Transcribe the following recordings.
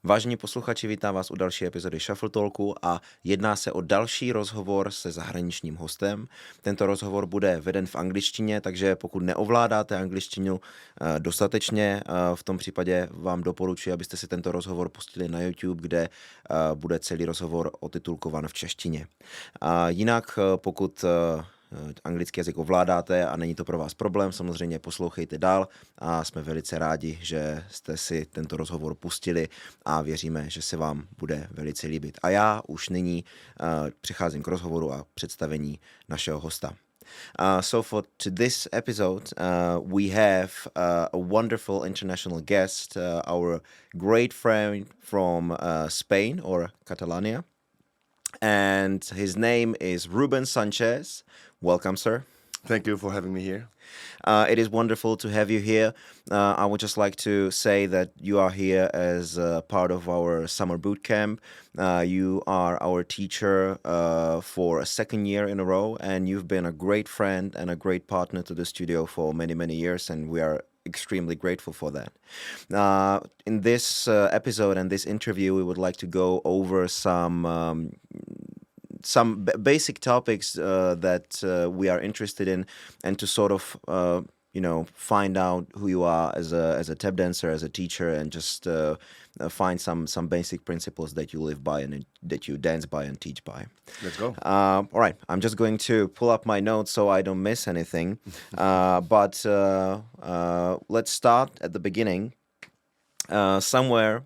Vážení posluchači, vítám vás u další epizody Shuffle Talku a jedná se o další rozhovor se zahraničním hostem. Tento rozhovor bude veden v angličtině, takže pokud neovládáte angličtinu dostatečně, v tom případě vám doporučuji, abyste si tento rozhovor pustili na YouTube, kde bude celý rozhovor otitulkovan v češtině. Jinak pokud anglický jazyk ovládáte a není to pro vás problém, samozřejmě poslouchejte dál a jsme velice rádi, že jste si tento rozhovor pustili a věříme, že se vám bude velice líbit. A já už nyní přecházím k rozhovoru a představení našeho hosta. So for this episode, we have a wonderful international guest, our great friend from Spain or Catalonia. And his name is Rubén Sánchez. Welcome, sir. Thank you for having me here. It is wonderful to have you here. I would just like to say that you are here as part of our summer boot camp. You are our teacher for a second year in a row, and you've been a great friend and a great partner to the studio for many, many years, and we are extremely grateful for that. In this episode and this interview, we would like to go over some basic topics that we are interested in, and to sort of find out who you are as a tap dancer, as a teacher, and just find some basic principles that you live by and that you dance by and teach by. Let's go. All right, I'm just going to pull up my notes so I don't miss anything. But let's start at the beginning. Somewhere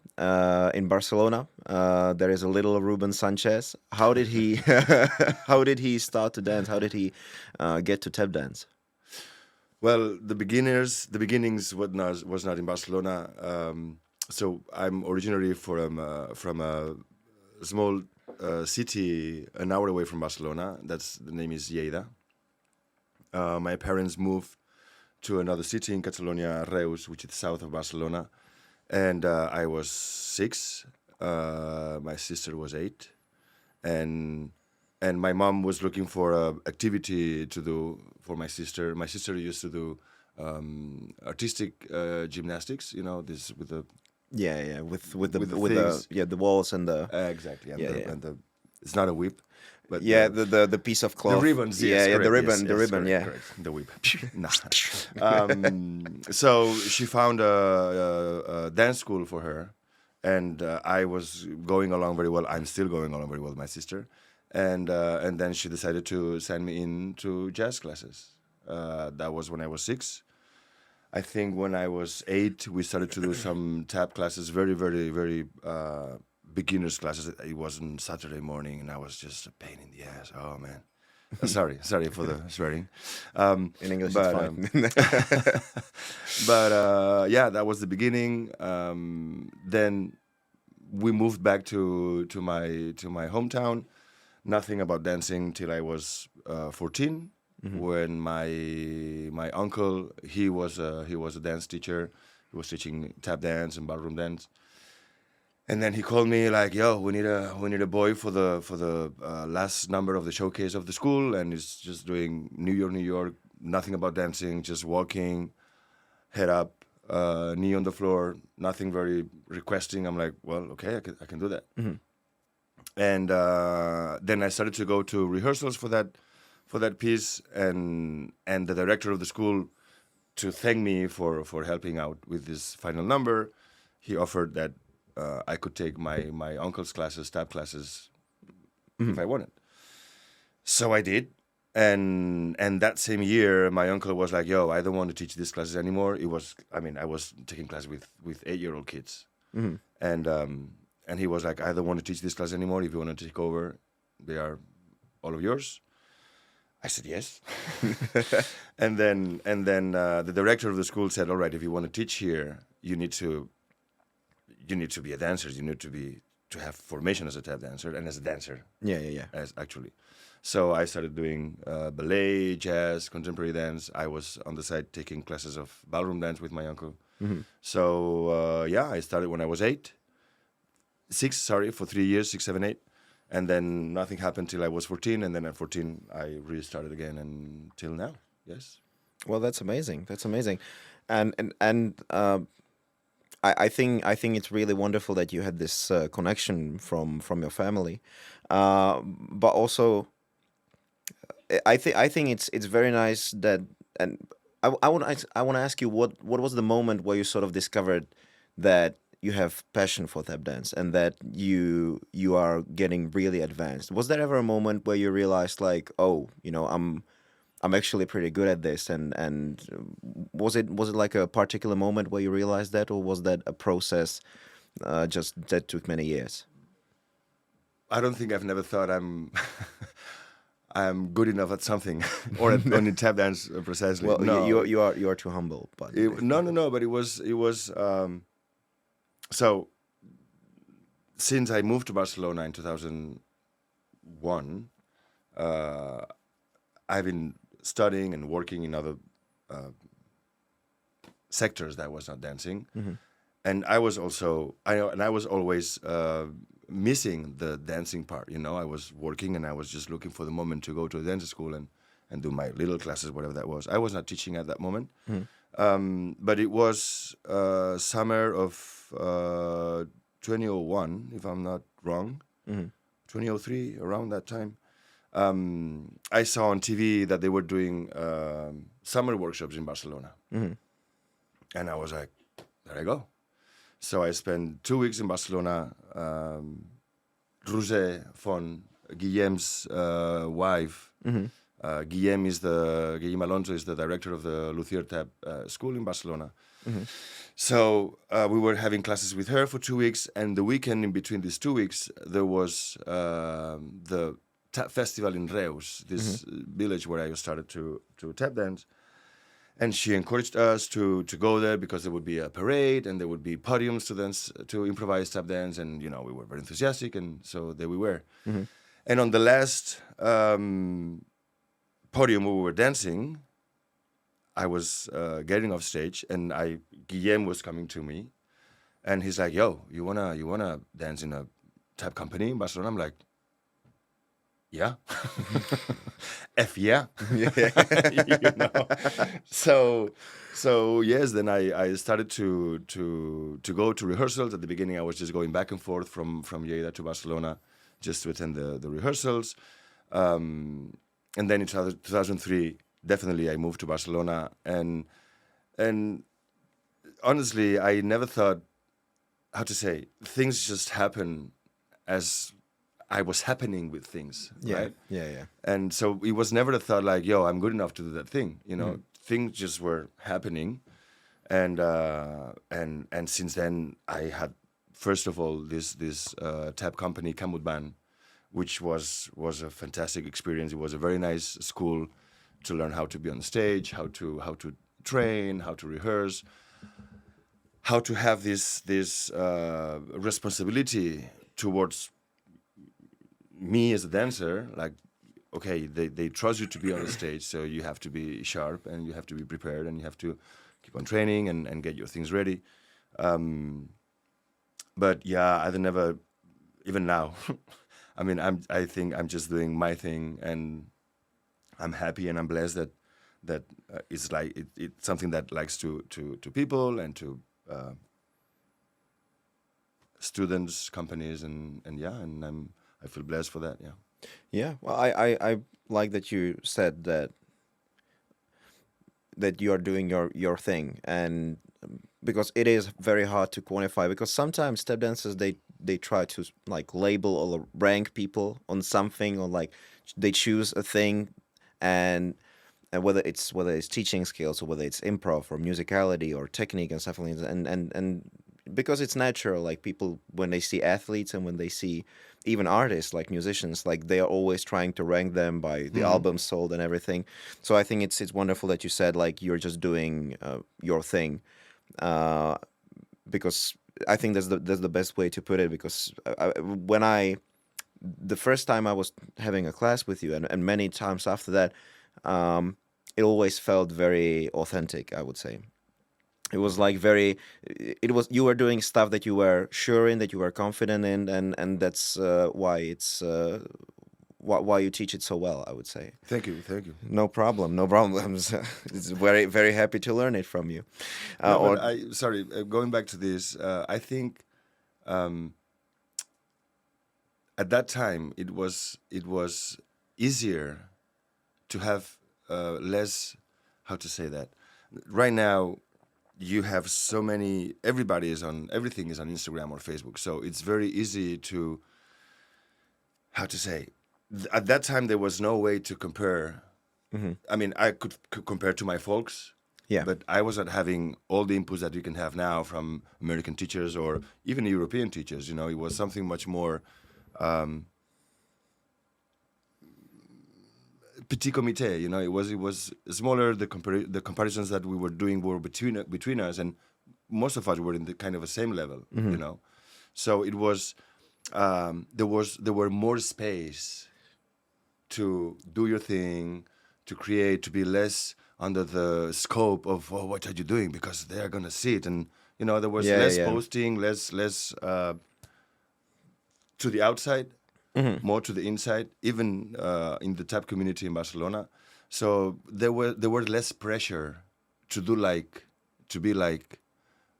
in Barcelona, there is a little Rubén Sánchez. How did he start to dance? How did he get to tap dance? Well, the beginnings was not in Barcelona. So I'm originally from a small city an hour away from Barcelona. The name is Lleida. My parents moved to another city in Catalonia, Reus, which is south of Barcelona. And I was 6. My sister was 8, and my mom was looking for an activity to do for my sister. My sister used to do artistic gymnastics. You know, this with the the walls and the exactly and it's not a whip. But the piece of cloth. The ribbons, the ribbon, correct. The whip. Nah. So she found a dance school for her, and I was going along very well. I'm still going along very well with my sister, and then she decided to send me into jazz classes. That was when I was 6. I think when I was 8, we started to do some tap classes, very, very, very beginners classes. It was on Saturday morning, and I was just a pain in the ass. Oh man, sorry for the swearing. In English, it's fine. But that was the beginning. Then we moved back to my hometown. Nothing about dancing till I was 14. Mm-hmm. When my uncle, he was a dance teacher. He was teaching tap dance and ballroom dance. And then he called me like, "Yo, we need a boy for the last number of the showcase of the school," and he's just doing New York, nothing about dancing, just walking, head up, knee on the floor, nothing very requesting. I'm like, well, okay, I can do that. Mm-hmm. And then I started to go to rehearsals for that piece, and the director of the school, to thank me for helping out with this final number, he offered that I could take my uncle's classes, tap classes, if I wanted. So I did, and that same year, my uncle was like, "Yo, I don't want to teach these classes anymore." I was taking classes with 8-year-old kids, mm-hmm. And he was like, "I don't want to teach this class anymore. If you want to take over, they are all of yours." I said yes, and then the director of the school said, "All right, if you want to teach here, you need to be a dancer. You need to have formation as a tap dancer and as a dancer." Yeah. As actually, so I started doing ballet, jazz, contemporary dance. I was on the side taking classes of ballroom dance with my uncle. Mm-hmm. So I started when I was 6 for 3 years, 6, 7, 8. And then nothing happened till I was 14, and then at 14 I restarted again until now. Yes. Well, that's amazing. And I think it's really wonderful that you had this connection from your family, but also I think it's very nice that, and I want to ask you what was the moment where you sort of discovered that you have passion for tap dance and that you are getting really advanced. Was there ever a moment where you realized like, oh, I'm actually pretty good at this, and was it like a particular moment where you realized that, or was that a process just that took many years? I don't think I've never thought I'm good enough at something or on tap dance precisely. Well, no. you are too humble, but No. But it was so. Since I moved to Barcelona in 2001, I've been studying and working in other sectors that was not dancing, and I was always missing the dancing part. I was working and I was just looking for the moment to go to a dance school and do my little classes, whatever that was. I was not teaching at that moment, but it was summer of 2001, if I'm not wrong, 2003, around that time. I saw on TV that they were doing summer workshops in Barcelona. And I was like, there I go. So I spent 2 weeks in Barcelona. Roser von Guillem's wife, Guillem Alonso is the director of the Luthier Tap school in Barcelona. So we were having classes with her for 2 weeks, and the weekend in between these 2 weeks, there was the tap festival in Reus, this village where I started to tap dance. And she encouraged us to go there because there would be a parade and there would be podiums to dance, to improvise tap dance, and we were very enthusiastic, and so there we were. And on the last podium where we were dancing, I was getting off stage, and Guillem was coming to me, and he's like, "Yo, you wanna dance in a tap company in Barcelona?" I'm like, "Yeah." Yeah. So yes, then I started to go to rehearsals. At the beginning, I was just going back and forth from Lleida to Barcelona just to attend the rehearsals. And then in 2003, definitely I moved to Barcelona, and honestly, I never thought, how to say, things just happen as I was happening with things, right? Yeah. And so it was never a thought like, yo, I'm good enough to do that thing. Things just were happening. And since then I had, first of all, this tap company, Kamutban, which was a fantastic experience. It was a very nice school to learn how to be on stage, how to train, how to rehearse, how to have this responsibility towards me as a dancer. Like, okay, they trust you to be on the stage, so you have to be sharp and you have to be prepared and you have to keep on training and get your things ready. But yeah, I've never, even now, I mean, I think I'm just doing my thing, and I'm happy and I'm blessed that it's like it's something that likes to people and to students, companies, and yeah, and I feel blessed for that. Yeah. Yeah. Well, I like that you said that you are doing your thing, and because it is very hard to quantify, because sometimes step dancers they try to like label or rank people on something, or like they choose a thing, and whether it's teaching skills or whether it's improv or musicality or technique and stuff like that, and because it's natural, like people, when they see athletes and when they see even artists like musicians, like they are always trying to rank them by the albums sold and everything. So I think it's wonderful that you said like you're just doing your thing, because I think that's the best way to put it. Because the first time I was having a class with you, and many times after that, it always felt very authentic, I would say. It was like you were doing stuff that you were sure in, that you were confident in, and that's why why you teach it so well, I would say. Thank you. No problem, no problems. It's very, very happy to learn it from you. Going back to this, I think at that time it was easier to have less, how to say that. Right now, you have so many. Everything is on Instagram or Facebook, so it's very easy to, how to say. At that time, there was no way to compare. Mm-hmm. I mean, I could compare to my folks. Yeah. But I wasn't having all the inputs that you can have now from American teachers or even European teachers. You know, it was something much more petit comité. You know, it was smaller. The comparisons that we were doing were between us, and most of us were in the kind of the same level. Mm-hmm. You know, so it was there were more space to do your thing, to create, to be less under the scope of what are you doing, because they are gonna see it, and you know there was less posting, less to the outside, Mm-hmm. more to the inside, even in the tap community in Barcelona. So there were less pressure to be like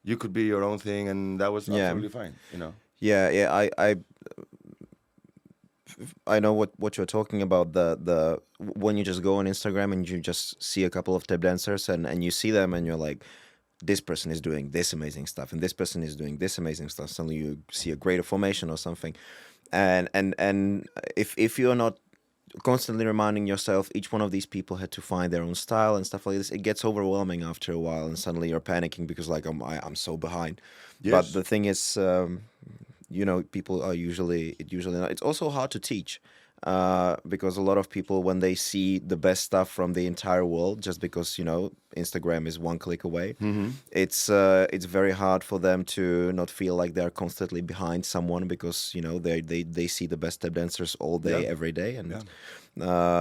you could be your own thing, and that was absolutely fine. You know. Yeah. I know what you're talking about. The when you just go on Instagram and you just see a couple of tap dancers and you see them and you're like, this person is doing this amazing stuff and this person is doing this amazing stuff. Suddenly you see a greater formation or something, and if you're not constantly reminding yourself each one of these people had to find their own style and stuff like this, it gets overwhelming after a while, and suddenly you're panicking because like I'm so behind. Yes. But the thing is. You know, people are usually not. It's also hard to teach because a lot of people, when they see the best stuff from the entire world, just because, you know, Instagram is one click away, it's very hard for them to not feel like they're constantly behind someone, because, you know, they see the best tap dancers all day, every day, and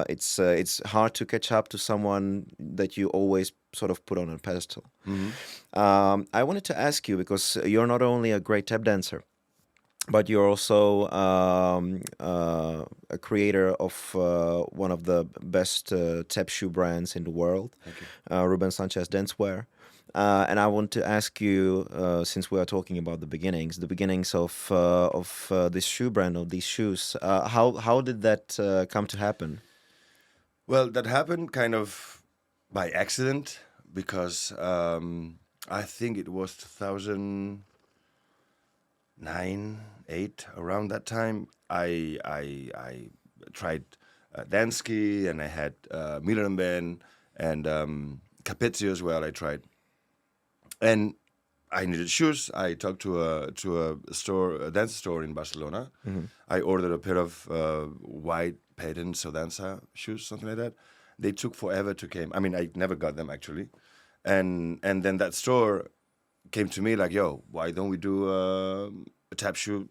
it's hard to catch up to someone that you always sort of put on a pedestal. I wanted to ask you, because you're not only a great tap dancer, but you're also a creator of one of the best tap shoe brands in the world, Rubén Sánchez dancewear. And I want to ask you, since we are talking about the beginnings of this shoe brand, of these shoes, how did that come to happen? Well, that happened kind of by accident, because I think it was 2009, 2008, around that time. I tried Dansky, and I had Milenben and Capezio as well. I tried, and I needed shoes. I talked to a store, a dance store in Barcelona. I ordered a pair of white patent Sodanza shoes, something like that. They took forever to come. I mean, I never got them actually, and then that store came to me like, yo, why don't we do a tap shoe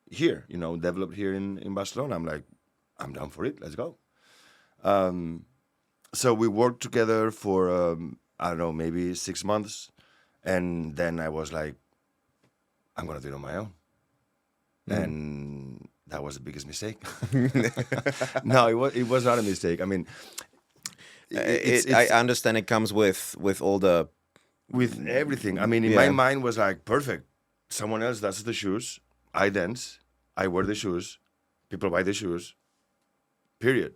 here, you know, developed here in Barcelona? I'm like, I'm down for it. Let's go. So we worked together for, I don't know, maybe 6 months. And then I was like, I'm going to do it on my own. And that was the biggest mistake. No, it was not a mistake. I mean, I understand it comes with all the... With everything. I mean, in my mind was like, perfect. Someone else does the shoes. I dance. I wear the shoes. People buy the shoes. Period.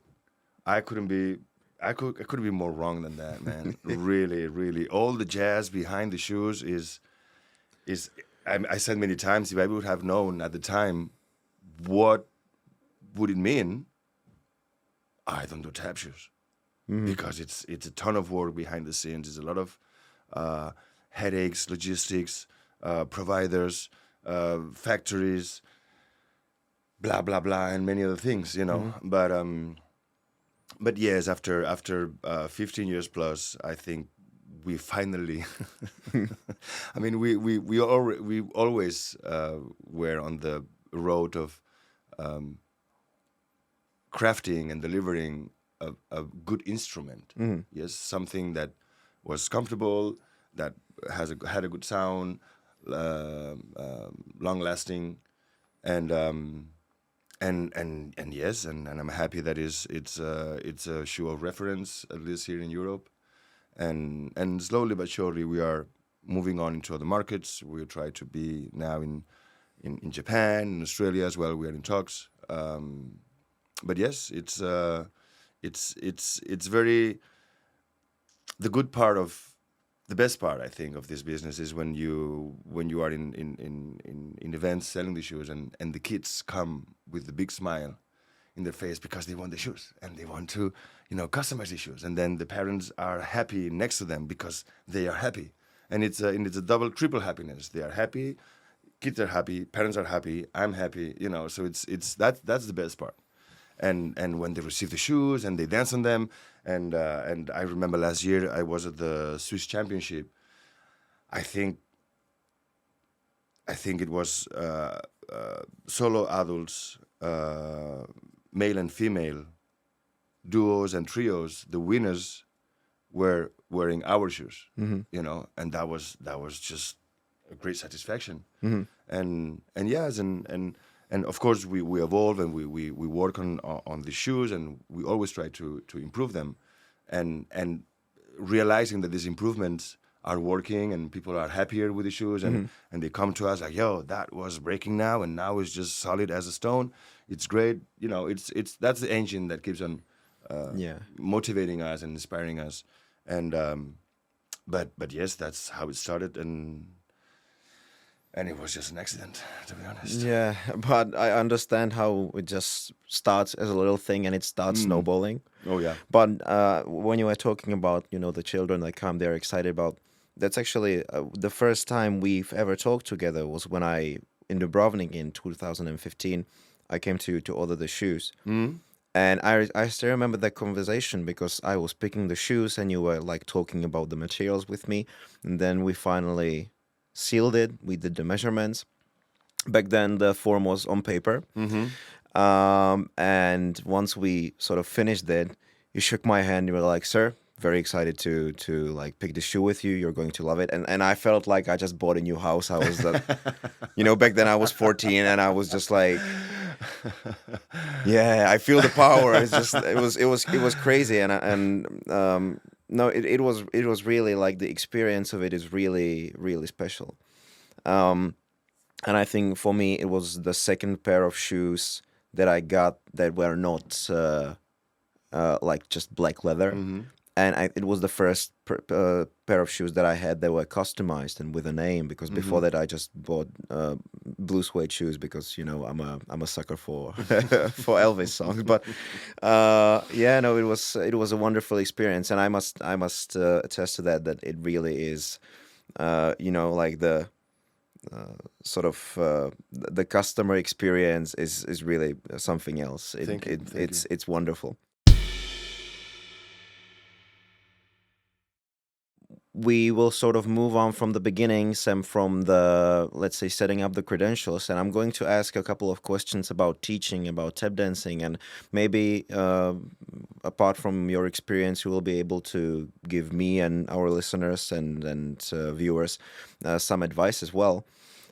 I couldn't be more wrong than that, man. Really, really. All the jazz behind the shoes is. I said many times, if I would have known at the time what would it mean, I don't do tap shoes, because it's a ton of work behind the scenes. It's a lot of headaches, logistics, providers, factories, blah blah blah, and many other things, you know. But yes, after 15 years plus, I think we finally. I mean, we always were on the road of crafting and delivering a good instrument. Yes, something that was comfortable, that had a good sound, long lasting, and and yes, and I'm happy that it's a shoe of reference, at least here in Europe, and slowly but surely we are moving on into other markets. We try to be now in Japan, in Australia as well. We are in talks, but yes, it's very, the good part of, the best part, I think, of this business is when you are in events selling the shoes, and the kids come with the big smile in their face because they want the shoes and they want to, customize the shoes, and then the parents are happy next to them because they are happy, and it's a double, triple happiness. They are happy, kids are happy, parents are happy, I'm happy, So it's that's the best part. And when they receive the shoes and they dance on them, and I remember last year I was at the Swiss Championship. I think it was solo adults, male and female, duos and trios. The winners were wearing our shoes, and that was just a great satisfaction. And yes, and of course we evolve and we work on the shoes, and we always try to improve them, and realizing that these improvements are working and people are happier with the shoes, and they come to us like, yo, that was breaking now, and now it's just solid as a stone. It's great, it's that's the engine that keeps on motivating us and inspiring us, and but yes, that's how it started, and it was just an accident, to be honest. Yeah, but I understand how it just starts as a little thing and it starts snowballing. Oh yeah. But when you were talking about, the children that come, they're excited about. That's actually the first time we've ever talked together was when in Dubrovnik in 2015, I came to order the shoes. And I still remember that conversation because I was picking the shoes and you were like talking about the materials with me. And then we finally sealed it. We did the measurements. Back then the form was on paper. And once we sort of finished it, you shook my hand. You were like, sir, very excited to like pick the shoe with you. You're going to love it. And I felt like I just bought a new house. I was back then I was 14 and I was just like, yeah, I feel the power. It's just, it was crazy. No, it was really like the experience of it is really, really special. And I think for me, it was the second pair of shoes that I got that were not like just black leather. And it was the first pair of shoes that I had that were customized and with a name, because before that I just bought blue suede shoes because I'm a sucker for for Elvis songs. But it was a wonderful experience, and I must attest to that it really is like the sort of the customer experience is really something else. It's wonderful. We will sort of move on from the beginnings and from the, let's say, setting up the credentials. And I'm going to ask a couple of questions about teaching, about tap dancing, and maybe apart from your experience, you will be able to give me and our listeners and viewers some advice as well.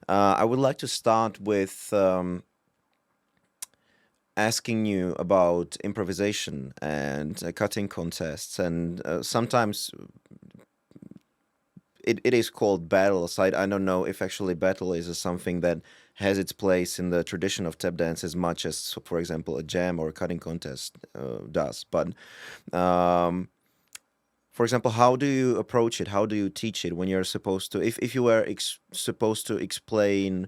I would like to start with asking you about improvisation and cutting contests, and sometimes it is called battles. I don't know if actually battle is something that has its place in the tradition of tap dance as much as, for example, a jam or a cutting contest does. But for example, how do you approach it? How do you teach it when you're supposed to, if you were supposed to explain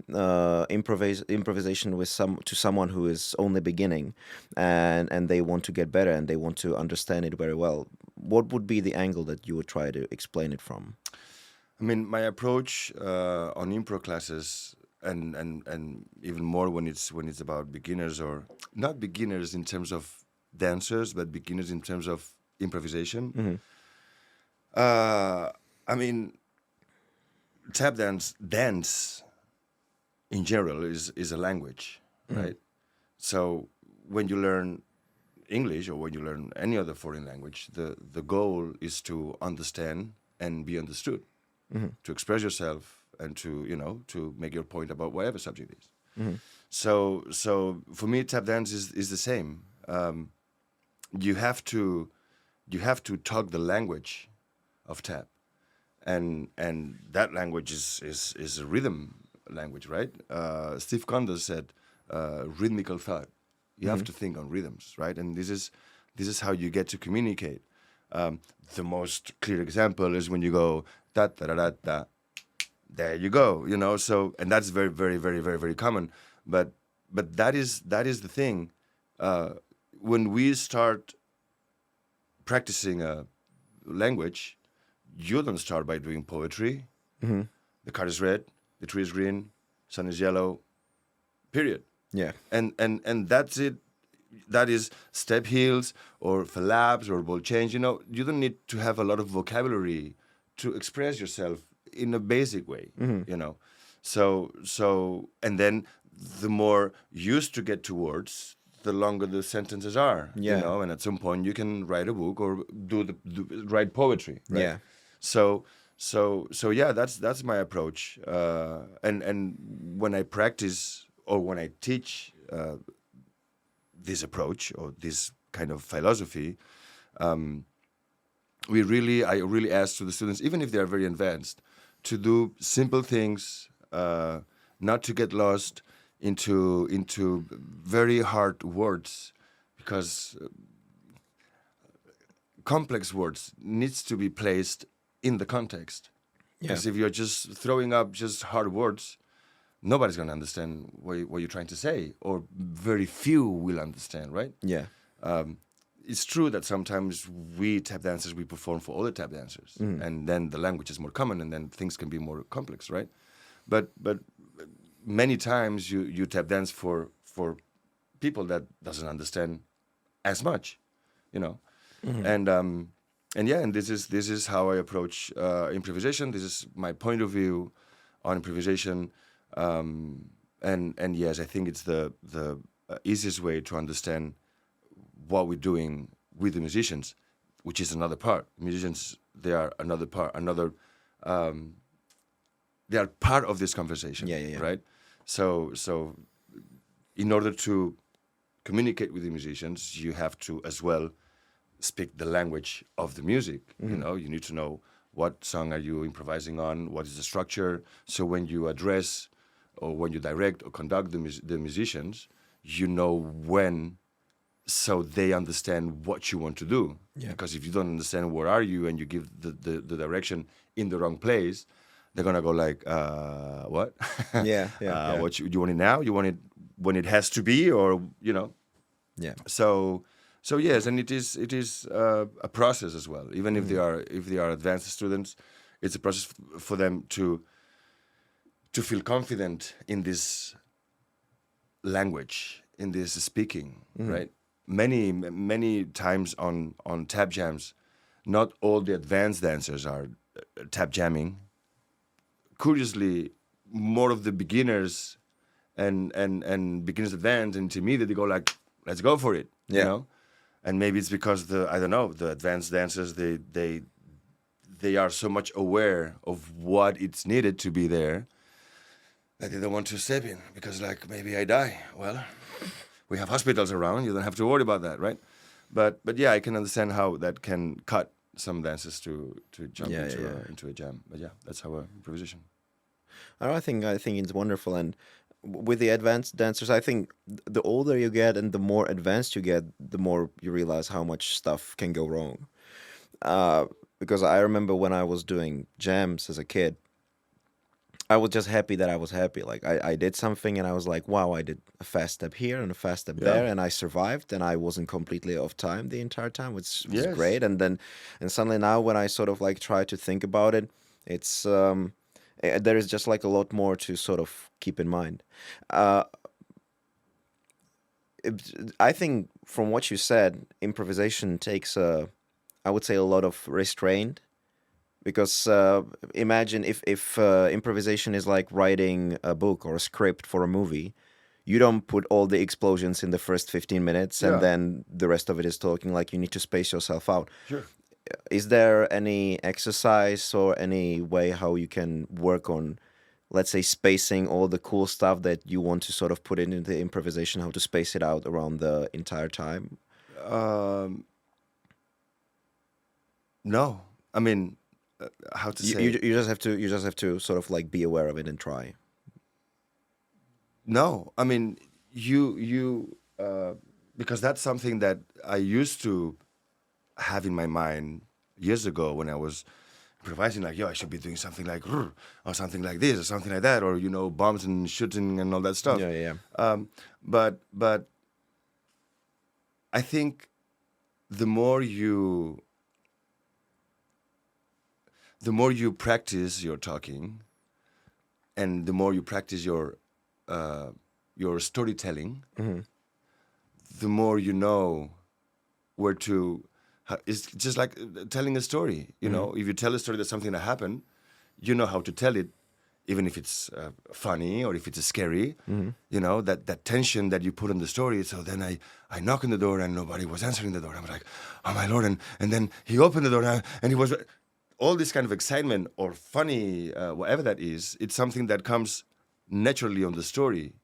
improvisation to someone who is only beginning and they want to get better and they want to understand it very well, what would be the angle that you would try to explain it from? I mean, my approach on impro classes, and even more when it's about beginners, or not beginners in terms of dancers, but beginners in terms of improvisation. I mean, tap dance in general is a language, right? So when you learn English or when you learn any other foreign language, the goal is to understand and be understood, to express yourself and to make your point about whatever subject is. So for me, tap dance is the same. You have to talk the language of tap, and that language is a rhythm language, right? Steve Condor said, rhythmical thought. You have to think on rhythms, right? And this is how you get to communicate. The most clear example is when you go da da da da da. There you go, you know. So, and that's very, very, very, very, very common. But that is the thing. When we start practicing a language, you don't start by doing poetry. Mm-hmm. The card is red, the tree is green, sun is yellow. Period. Yeah. And that's it. That is step heels or flaps or ball change. You know, you don't need to have a lot of vocabulary to express yourself in a basic way. You know, so and then the more used to get to words, the longer the sentences are. Yeah. You know, and at some point you can write a book or write poetry. Right? Yeah. So yeah, that's my approach. And when I practice or when I teach this approach or this kind of philosophy, I really ask to the students, even if they are very advanced, to do simple things, not to get lost into very hard words, because complex words needs to be placed in the context. Because if you're just throwing up just hard words, nobody's going to understand what you're trying to say, or very few will understand, right? Yeah. It's true that sometimes we tap dancers, we perform for other tap dancers, and then the language is more common, and then things can be more complex, right? But many times you tap dance for people that doesn't understand as much, you know, and this is how I approach improvisation. This is my point of view on improvisation. And yes, I think it's the easiest way to understand what we're doing with the musicians, which is another part. Musicians, they are another part, they are part of this conversation, right? So in order to communicate with the musicians, you have to as well speak the language of the music. You know, you need to know what song are you improvising on, what is the structure. So when you address or when you direct or conduct the musicians, you know when, so they understand what you want to do. Yeah. Because if you don't understand where are you and you give the direction in the wrong place, they're gonna go like, what? What you want it now? You want it when it has to be, or you know? Yeah. So yes, and it is a process as well. Even if they are advanced students, it's a process for them to feel confident in this language, in this speaking, right? Many times on tap jams, not all the advanced dancers are tap jamming. Curiously, more of the beginners and beginners advanced and intermediate, they go like, let's go for it, you know? And maybe it's because the advanced dancers, they are so much aware of what it's needed to be there that they don't want to step in, because like, maybe I die. Well, we have hospitals around, you don't have to worry about that, right? But yeah, I can understand how that can cut some dancers to jump into a jam. But yeah, that's our improvisation. I think it's wonderful, and with the advanced dancers, I think the older you get and the more advanced you get, the more you realize how much stuff can go wrong. Because I remember when I was doing jams as a kid, I was just happy that I was happy. Like I did something and I was like, wow, I did a fast step here and a fast step there, and I survived, and I wasn't completely off time the entire time, which was great. And suddenly now when I sort of like try to think about it, it's there is just like a lot more to sort of keep in mind. I think from what you said, improvisation takes I would say a lot of restraint. Because imagine if improvisation is like writing a book or a script for a movie, you don't put all the explosions in the first 15 minutes and then the rest of it is talking. Like, you need to space yourself out. Sure. Is there any exercise or any way how you can work on let's say, spacing all the cool stuff that you want to sort of put into the improvisation, how to space it out around the entire time? No, I mean, how to say? You just have to sort of like be aware of it and try. No, I mean, because that's something that I used to have in my mind years ago when I was improvising, like, yo, I should be doing something like, or something like this, or something like that, or, you know, bombs and shooting and all that stuff. Yeah. But I think the more you practice your talking, and the more you practice your storytelling, the more you know where to. It's just like telling a story. You know, if you tell a story that's something that happened, you know how to tell it, even if it's funny or if it's scary. You know, that tension that you put on the story. So then I knock on the door and nobody was answering the door. I'm like, oh my Lord! And then he opened the door and he was. All this kind of excitement or funny, whatever that is, it's something that comes naturally on the story.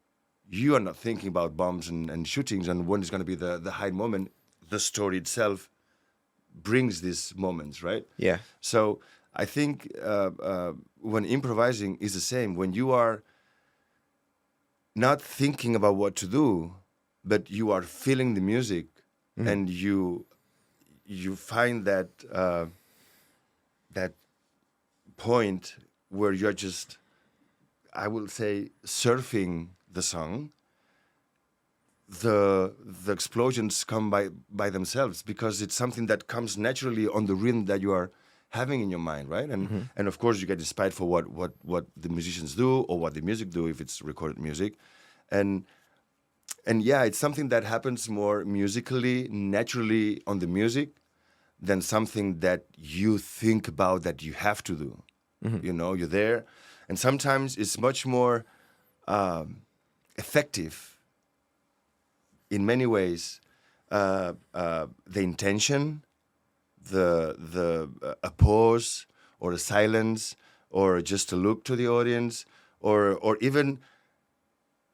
You are not thinking about bombs and shootings and when is going to be the high moment. The story itself brings these moments, right? Yeah. So I think when improvising is the same. When you are not thinking about what to do, but you are feeling the music, and you find that that point where you're just, I will say, surfing the song. The explosions come by themselves because it's something that comes naturally on the rhythm that you are having in your mind, right? And of course you get inspired for what the musicians do or what the music do if it's recorded music, and yeah, it's something that happens more musically, naturally on the music than something that you think about that you have to do. You know, you're there, and sometimes it's much more effective. In many ways, the intention, a pause or a silence or just a look to the audience, or even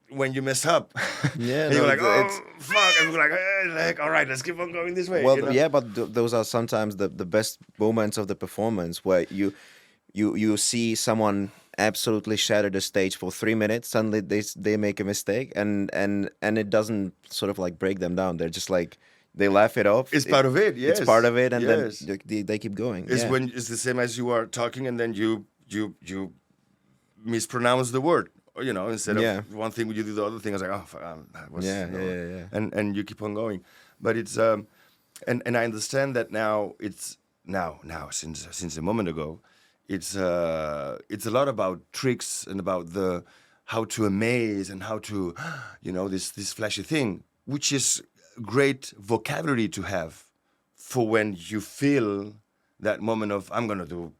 when you mess up, Yeah, and you're like, oh fuck, and we're like, all right, let's keep on going this way. Well, you know? yeah, but those are sometimes the best moments of the performance where you see someone absolutely shatter the stage for 3 minutes. Suddenly they make a mistake, and it doesn't sort of like break them down. They're just like, they laugh it off. It's part of it. Yes, it's part of it, and yes. then they keep going. It's yeah. when it's the same as you are talking, and then you mispronounce the word. You know, instead of one thing, you do the other thing. I was like, oh, fuck, that was yeah. And you keep on going, but it's and I understand that now. It's now since a moment ago. It's a lot about tricks and about how to amaze and how to, you know, this flashy thing, which is great vocabulary to have for when you feel that moment of, I'm gonna do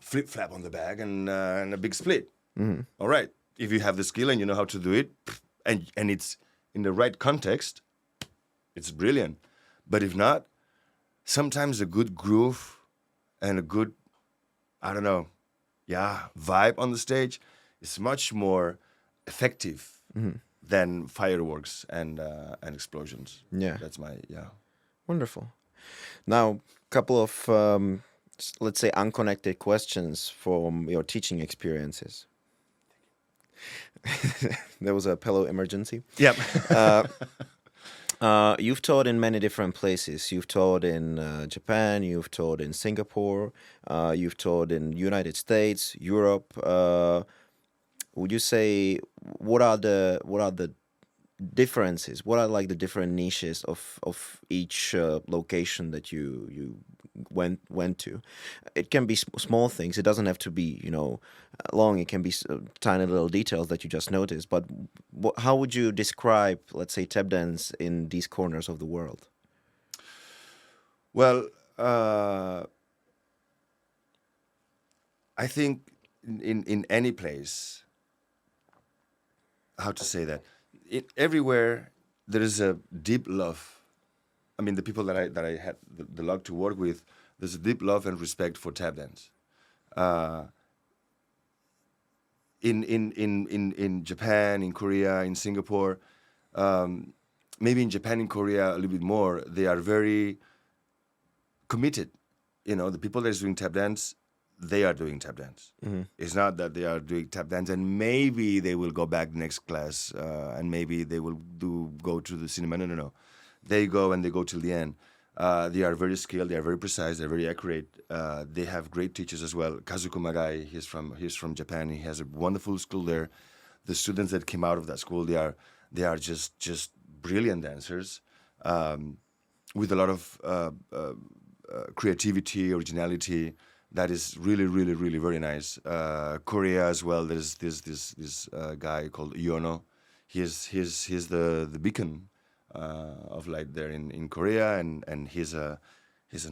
flip flap on the bag and a big split. All right, if you have the skill and you know how to do it, and it's in the right context, it's brilliant. But if not, sometimes a good groove and a good, I don't know, vibe on the stage is much more effective than fireworks and explosions. Yeah. That's my, Wonderful. Now, couple of, let's say, unconnected questions from your teaching experiences. There was a pillow emergency. Yep. You've taught in many different places. You've taught in Japan. You've taught in Singapore. You've taught in United States, Europe. Would you say what are the differences? What are like the different niches of each location that you went to? It can be small things. It doesn't have to be long. It can be tiny little details that you just noticed. But how would you describe, let's say, tap dance in these corners of the world? Well, I think in any place, how to say that, everywhere there is a deep love. I mean, the people that I had the luck to work with, there's a deep love and respect for tap dance. in Japan, in Korea, in Singapore, maybe in Japan, in Korea a little bit more, they are very committed. You know, the people that is doing tap dance, they are doing tap dance. It's not that they are doing tap dance and maybe they will go back next class and maybe they will go to the cinema. No. They go and they go till the end. They are very skilled. They are very precise. They're very accurate. They have great teachers as well. Kazuko Magai, he's from Japan. He has a wonderful school there. The students that came out of that school, they are just brilliant dancers with a lot of creativity, originality. That is really, really, really very nice. Korea as well. There's this guy called Yono. He's the beacon of light there in Korea, and he's an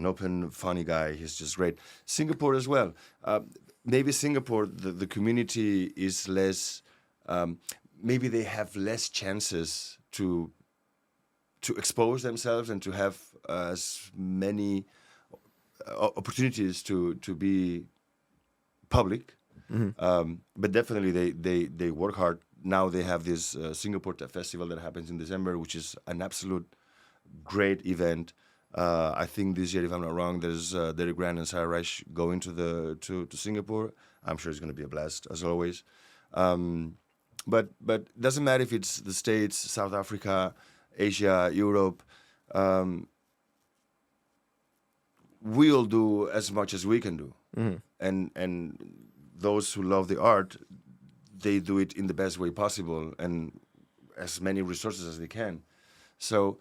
open, funny guy. He's just great. Singapore as well. Maybe Singapore, the community is less. Maybe they have less chances to expose themselves and to have as many opportunities to be public. But definitely they work hard. Now they have this Singapore Festival that happens in December, which is an absolute great event. I think this year, if I'm not wrong, there's Derek Grant and Sarah Reich going to Singapore. I'm sure it's going to be a blast, as always. But doesn't matter if it's the States, South Africa, Asia, Europe. We'll do as much as we can do. And those who love the art, they do it in the best way possible and as many resources as they can. So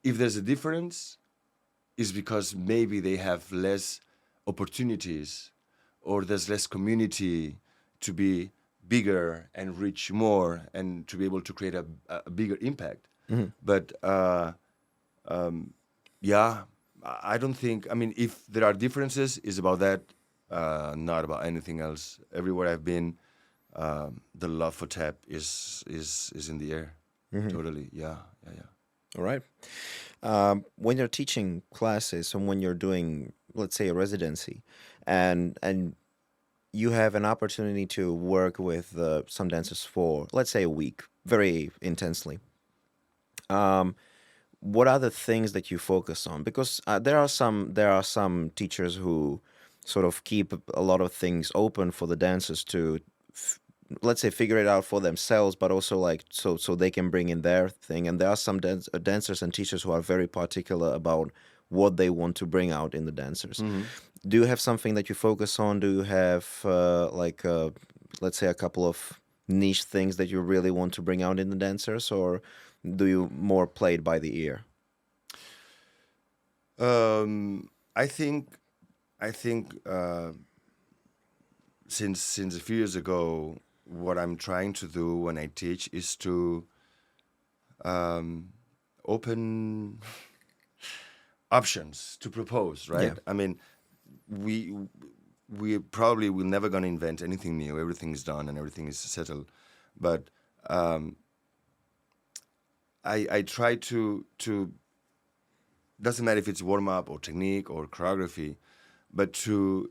if there's a difference, it's because maybe they have less opportunities or there's less community to be bigger and reach more and to be able to create a bigger impact. But yeah, I don't think, I mean, if there are differences, it's about that, not about anything else. Everywhere I've been, the love for tap is in the air. Totally, yeah. All right. When you're teaching classes and when you're doing, let's say, a residency, and you have an opportunity to work with some dancers for, let's say, a week, very intensely. What are the things that you focus on? Because there are some teachers who sort of keep a lot of things open for the dancers to, let's say, figure it out for themselves, but also like so they can bring in their thing. And there are some dancers and teachers who are very particular about what they want to bring out in the dancers. Do you have something that you focus on? Do you have let's say, a couple of niche things that you really want to bring out in the dancers, or do you more play it by the ear? I think since a few years ago, what I'm trying to do when I teach is to open options to propose, right? Yeah. I mean, we probably will never gonna invent anything new. Everything is done and everything is settled, but I try to doesn't matter if it's warm up or technique or choreography, but to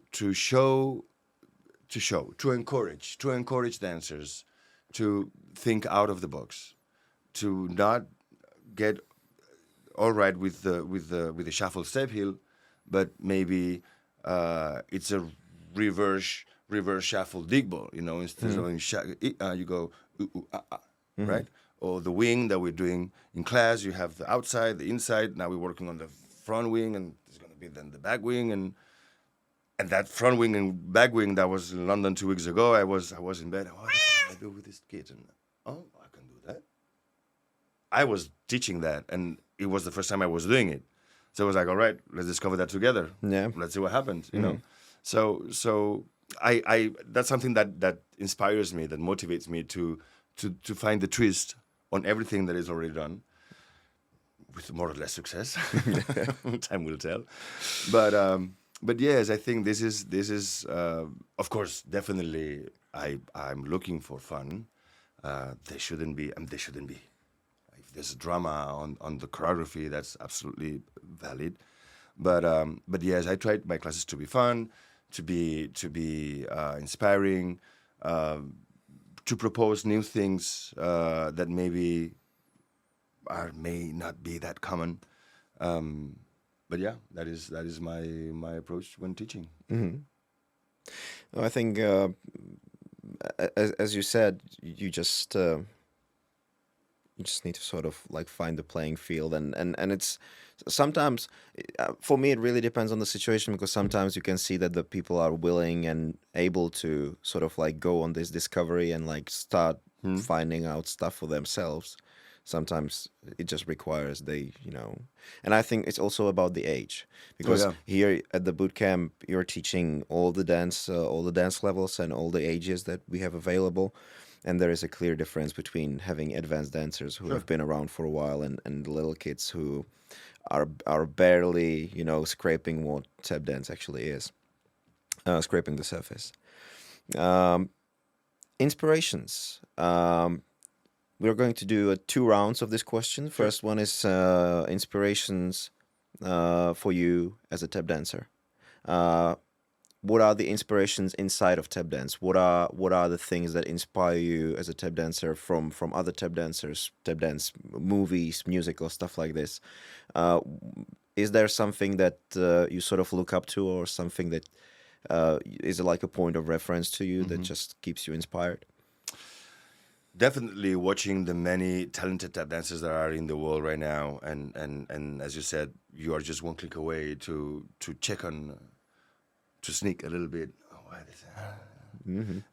encourage dancers to think out of the box, to not get all right with the shuffle step heel, but maybe it's a reverse shuffle dig ball. You know, instead of you go right? Or the wing that we're doing in class, you have the outside, the inside. Now we're working on the front wing, and there's going to be then the back wing, and that front wing and back wing that was in London 2 weeks ago. I was in bed. What can I do with this kid? And I can do that. I was teaching that, and it was the first time I was doing it. So I was like, all right, let's discover that together. Yeah, let's see what happens. You know. So I that's something that inspires me, that motivates me to find the twist on everything that is already done, with more or less success. Time will tell. But yes, I think this is of course, definitely I'm looking for fun. There shouldn't be. If there's drama on the choreography, that's absolutely valid. But yes, I tried my classes to be fun, to be inspiring, to propose new things that maybe may not be that common. But yeah, that is my approach when teaching. Mm-hmm. Well, I think, as you said, you just need to sort of like find the playing field, and it's sometimes, for me, it really depends on the situation, because sometimes you can see that the people are willing and able to sort of like go on this discovery and like start finding out stuff for themselves. Sometimes it just requires and I think it's also about the age, because here at the boot camp you're teaching all the dance levels and all the ages that we have available, and there is a clear difference between having advanced dancers who have been around for a while and little kids who are barely scraping what tap dance actually is, scraping the surface. Inspirations. We're going to do 2 rounds of this question. First one is inspirations for you as a tap dancer. What are the inspirations inside of tap dance? What are the things that inspire you as a tap dancer from other tap dancers, tap dance movies, musical, stuff like this? Is there something that you sort of look up to, or something that is like a point of reference to you that just keeps you inspired? Definitely watching the many talented tap dancers that are in the world right now, and as you said, you are just one click away to check on, to sneak a little bit.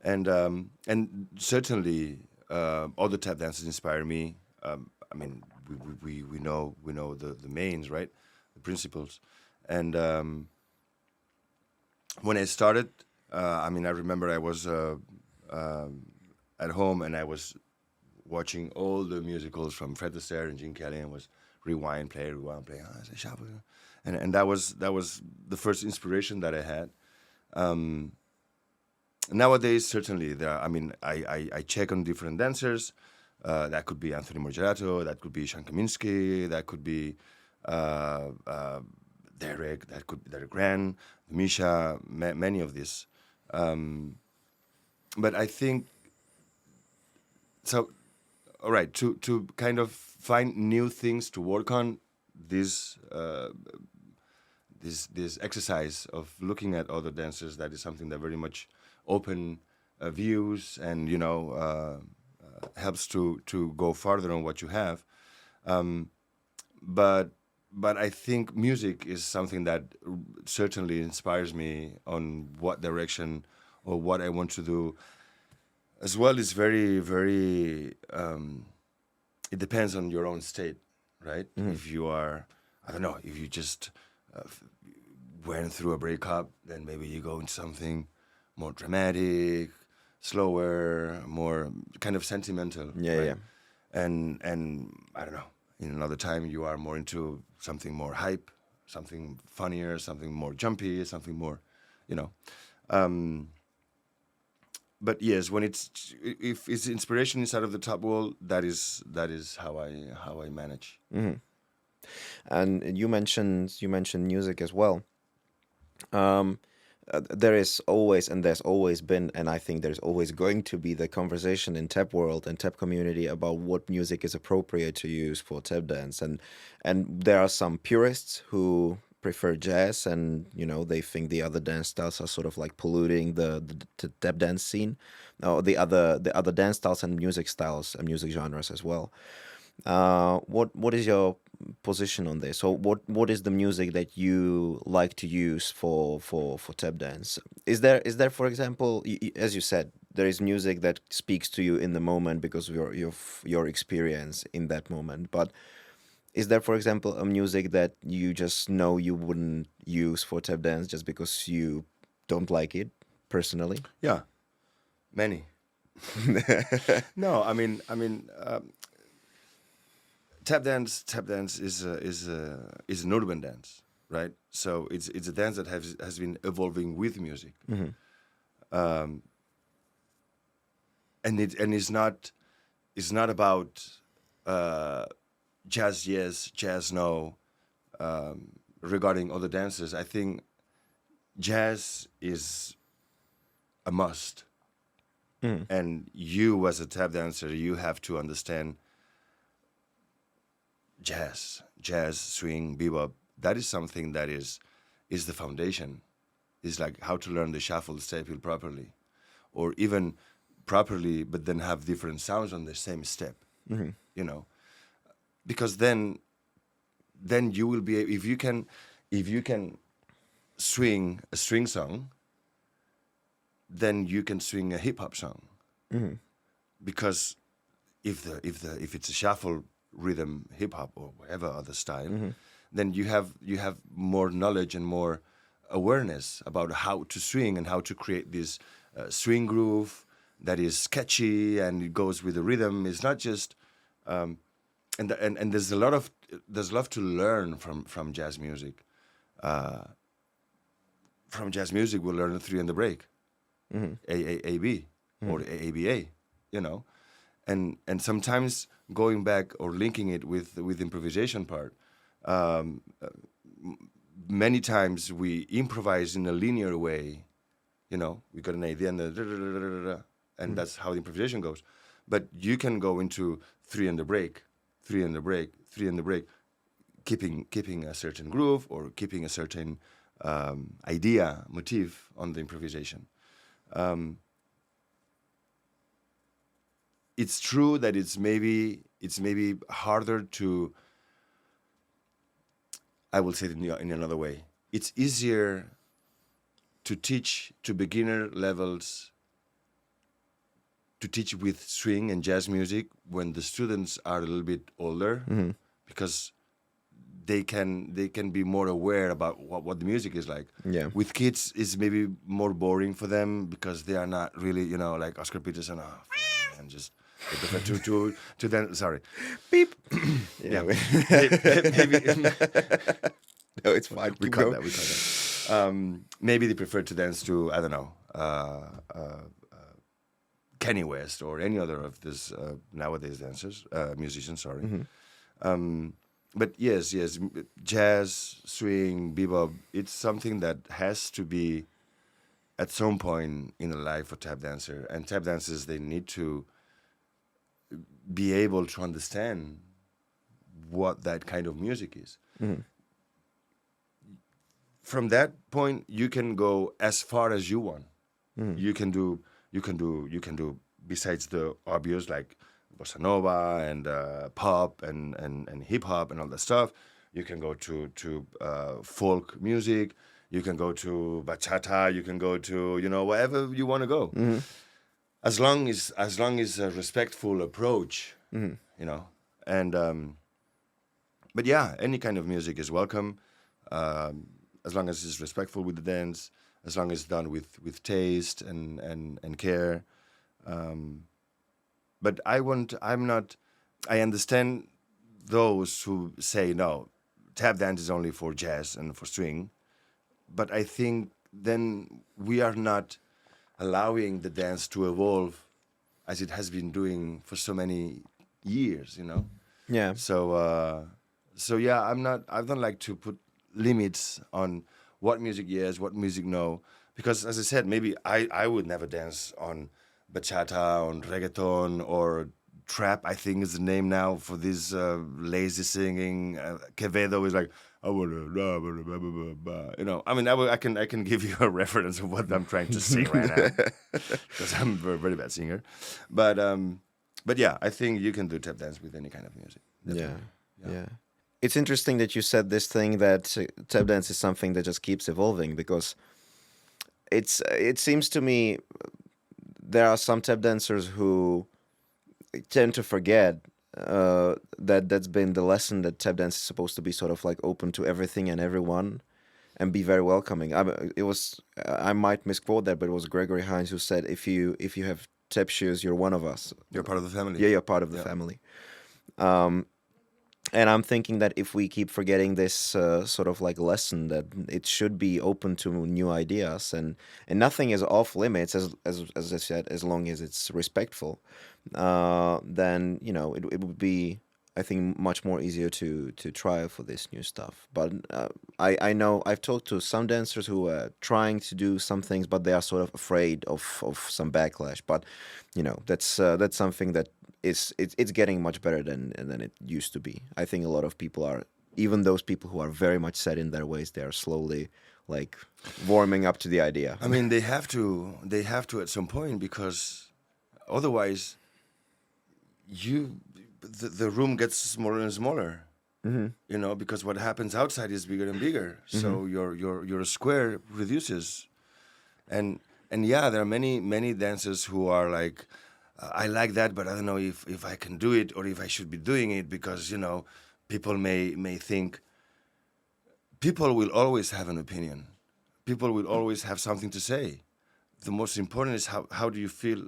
And certainly all the tap dancers inspire me. I mean, we know the mains, right? The principles. And when I started, I remember I was at home, and I was watching all the musicals from Fred Astaire and Gene Kelly, and was rewind, play. And that was the first inspiration that I had. Nowadays, certainly, I check on different dancers. That could be Anthony Morgerato, that could be Sean Kaminsky, that could be Derek, that could be Derek Gran, Misha, many of these. But I think, so, all right, to kind of find new things to work on, this exercise of looking at other dancers, that is something that very much open views and helps to go farther on what you have. But I think music is something that certainly inspires me on what direction or what I want to do. As well, it's very, very, it depends on your own state, right? If you are, I don't know, if you just went through a breakup, then maybe you go into something more dramatic, slower, more kind of sentimental. Yeah, right? yeah. And I don't know, in another time you are more into something more hype, something funnier, something more jumpy, something more, But yes, if it's inspiration inside of the top wall, that is how I manage. Mm-hmm. And you mentioned music as well. There is always, and there's always been, and I think there's always going to be, the conversation in tap world and tap community about what music is appropriate to use for tap dance, and there are some purists who prefer jazz, and they think the other dance styles are sort of like polluting the tap dance scene, or the other dance styles and music styles and music genres as well. What is your position on this? So what is the music that you like to use for tap dance? Is there, for example, as you said, there is music that speaks to you in the moment because of your experience in that moment, but is there, for example, a music that you just know you wouldn't use for tap dance just because you don't like it personally? Yeah, many. No, tap dance is an urban dance, right? So it's a dance that has been evolving with music, and it's not about jazz yes, jazz no, regarding other dances. I think jazz is a must. And you, as a tap dancer, you have to understand jazz, swing, bebop. That is something that is the foundation. It's like how to learn the shuffle step properly, or even properly, but then have different sounds on the same step. You know, because then you will be, if you can swing a string song, then you can swing a hip hop song. Because if it's a shuffle rhythm hip hop or whatever other style, then you have more knowledge and more awareness about how to swing and how to create this swing groove that is catchy and it goes with the rhythm. It's not just and there's a lot to learn from jazz music. From jazz music, we'll learn the 3 and the break, AAAB or AABA, you know, and sometimes going back or linking it with improvisation part. Many times we improvise in a linear way, you know, we got an A, the end, and that's how the improvisation goes. But you can go into 3 and the break, 3 and the break, 3 and the break, keeping a certain groove or keeping a certain idea, motif on the improvisation. It's true that it's maybe harder to, I will say it in another way. It's easier to teach to beginner levels, to teach with swing and jazz music when the students are a little bit older, because they can be more aware about what the music is like. Yeah. With kids, it's maybe more boring for them because they are not really, you know, like Oscar Peterson, and just they prefer to then. Sorry, beep. Yeah, maybe. No, it's fine. We cut that. Maybe they prefer to dance to, I don't know, Kanye West or any other of this nowadays musicians. Sorry. But yes, jazz, swing, bebop, it's something that has to be at some point in the life of tap dancer. And tap dancers, they need to be able to understand what that kind of music is. From that point, you can go as far as you want. You can do besides the obvious like bossa nova and pop and hip hop and all that stuff. You can go to folk music. You can go to bachata. You can go to, you know, wherever you want to go, as long as a respectful approach, you know. And but yeah, any kind of music is welcome, as long as it's respectful with the dance, as long as it's done with taste and care. But I understand those who say, no, tap dance is only for jazz and for swing. But I think then we are not allowing the dance to evolve as it has been doing for so many years, you know? Yeah. So yeah, I don't like to put limits on what music yes, what music no. Because as I said, maybe I would never dance on bachata, on reggaeton, or trap, I think is the name now for this lazy singing. Quevedo is like, you know. I mean, I can give you a reference of what I'm trying to sing right now, because I'm a very, very bad singer. But yeah, I think you can do tap dance with any kind of music. Yeah. It's interesting that you said this thing that tap dance is something that just keeps evolving, because it seems to me there are some tap dancers who tend to forget that's been the lesson, that tap dance is supposed to be sort of like open to everything and everyone and be very welcoming. I might misquote that, but it was Gregory Hines who said, if you have tap shoes, you're one of us. You're part of the family. Yeah, you're part of the family. And I'm thinking that if we keep forgetting this sort of like lesson, that it should be open to new ideas, and nothing is off limits, as I said, as long as it's respectful, then, you know, it would be I think much more easier to try for this new stuff. But I know I've talked to some dancers who are trying to do some things, but they are sort of afraid of some backlash. But that's something that it's getting much better than it used to be. I think a lot of people are, even those people who are very much set in their ways, they are slowly like warming up to the idea. I mean, they have to at some point, because otherwise the room gets smaller and smaller. Mm-hmm. Because what happens outside is bigger and bigger. Mm-hmm. So your square reduces, and yeah, there are many dancers who are like, I like that, but I don't know if I can do it or if I should be doing it, because people may think. People will always have an opinion. People will always have something to say. The most important is how do you feel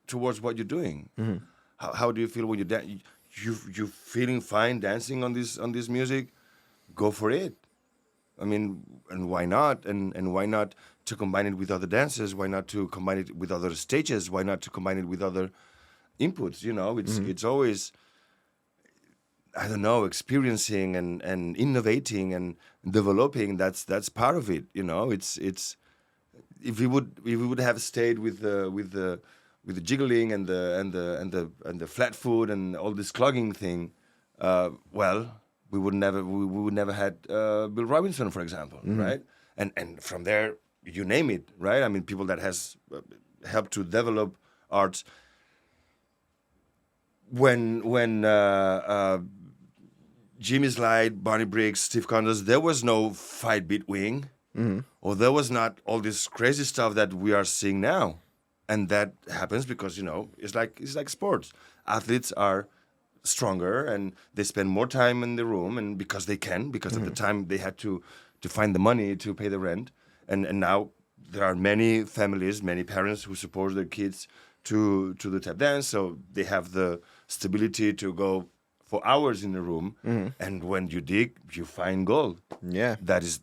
towards what you're doing. Mm-hmm. How do you feel when you dance? You feeling fine dancing on this music? Go for it. I mean, and why not? And why not to combine it with other dances? Why not to combine it with other stages? Why not to combine it with other inputs? It's always, I don't know, experiencing and innovating and developing. That's part of it. It's if we would have stayed with the jiggling and the flat foot and all this clogging thing, we would never had Bill Robinson, for example, mm-hmm. right? And from there, you name it, right? I mean, people that has helped to develop arts. When Jimmy Slide, Barney Briggs, Steve Condors, there was no fight between, mm-hmm. or there was not all this crazy stuff that we are seeing now. And that happens because, it's like sports. Athletes are stronger and they spend more time in the room, and because they can, because mm-hmm. at the time they had to find the money to pay the rent. And now there are many families, many parents who support their kids to the tap dance, so they have the stability to go for hours in the room, mm-hmm. and when you dig, you find gold. Yeah, that is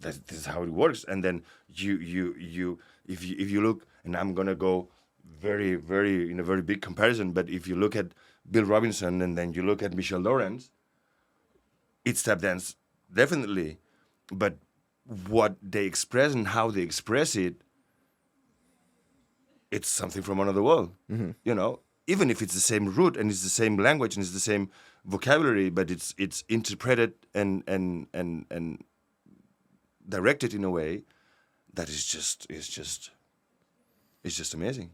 how it works. And then you if you look, and I'm gonna go very, very in a very big comparison, but if you look at Bill Robinson and then you look at Michelle Lawrence, it's tap dance, definitely, but what they express and how they express it, it's something from another world. Mm-hmm. Even if it's the same root and it's the same language and it's the same vocabulary, but it's interpreted and directed in a way that is just amazing.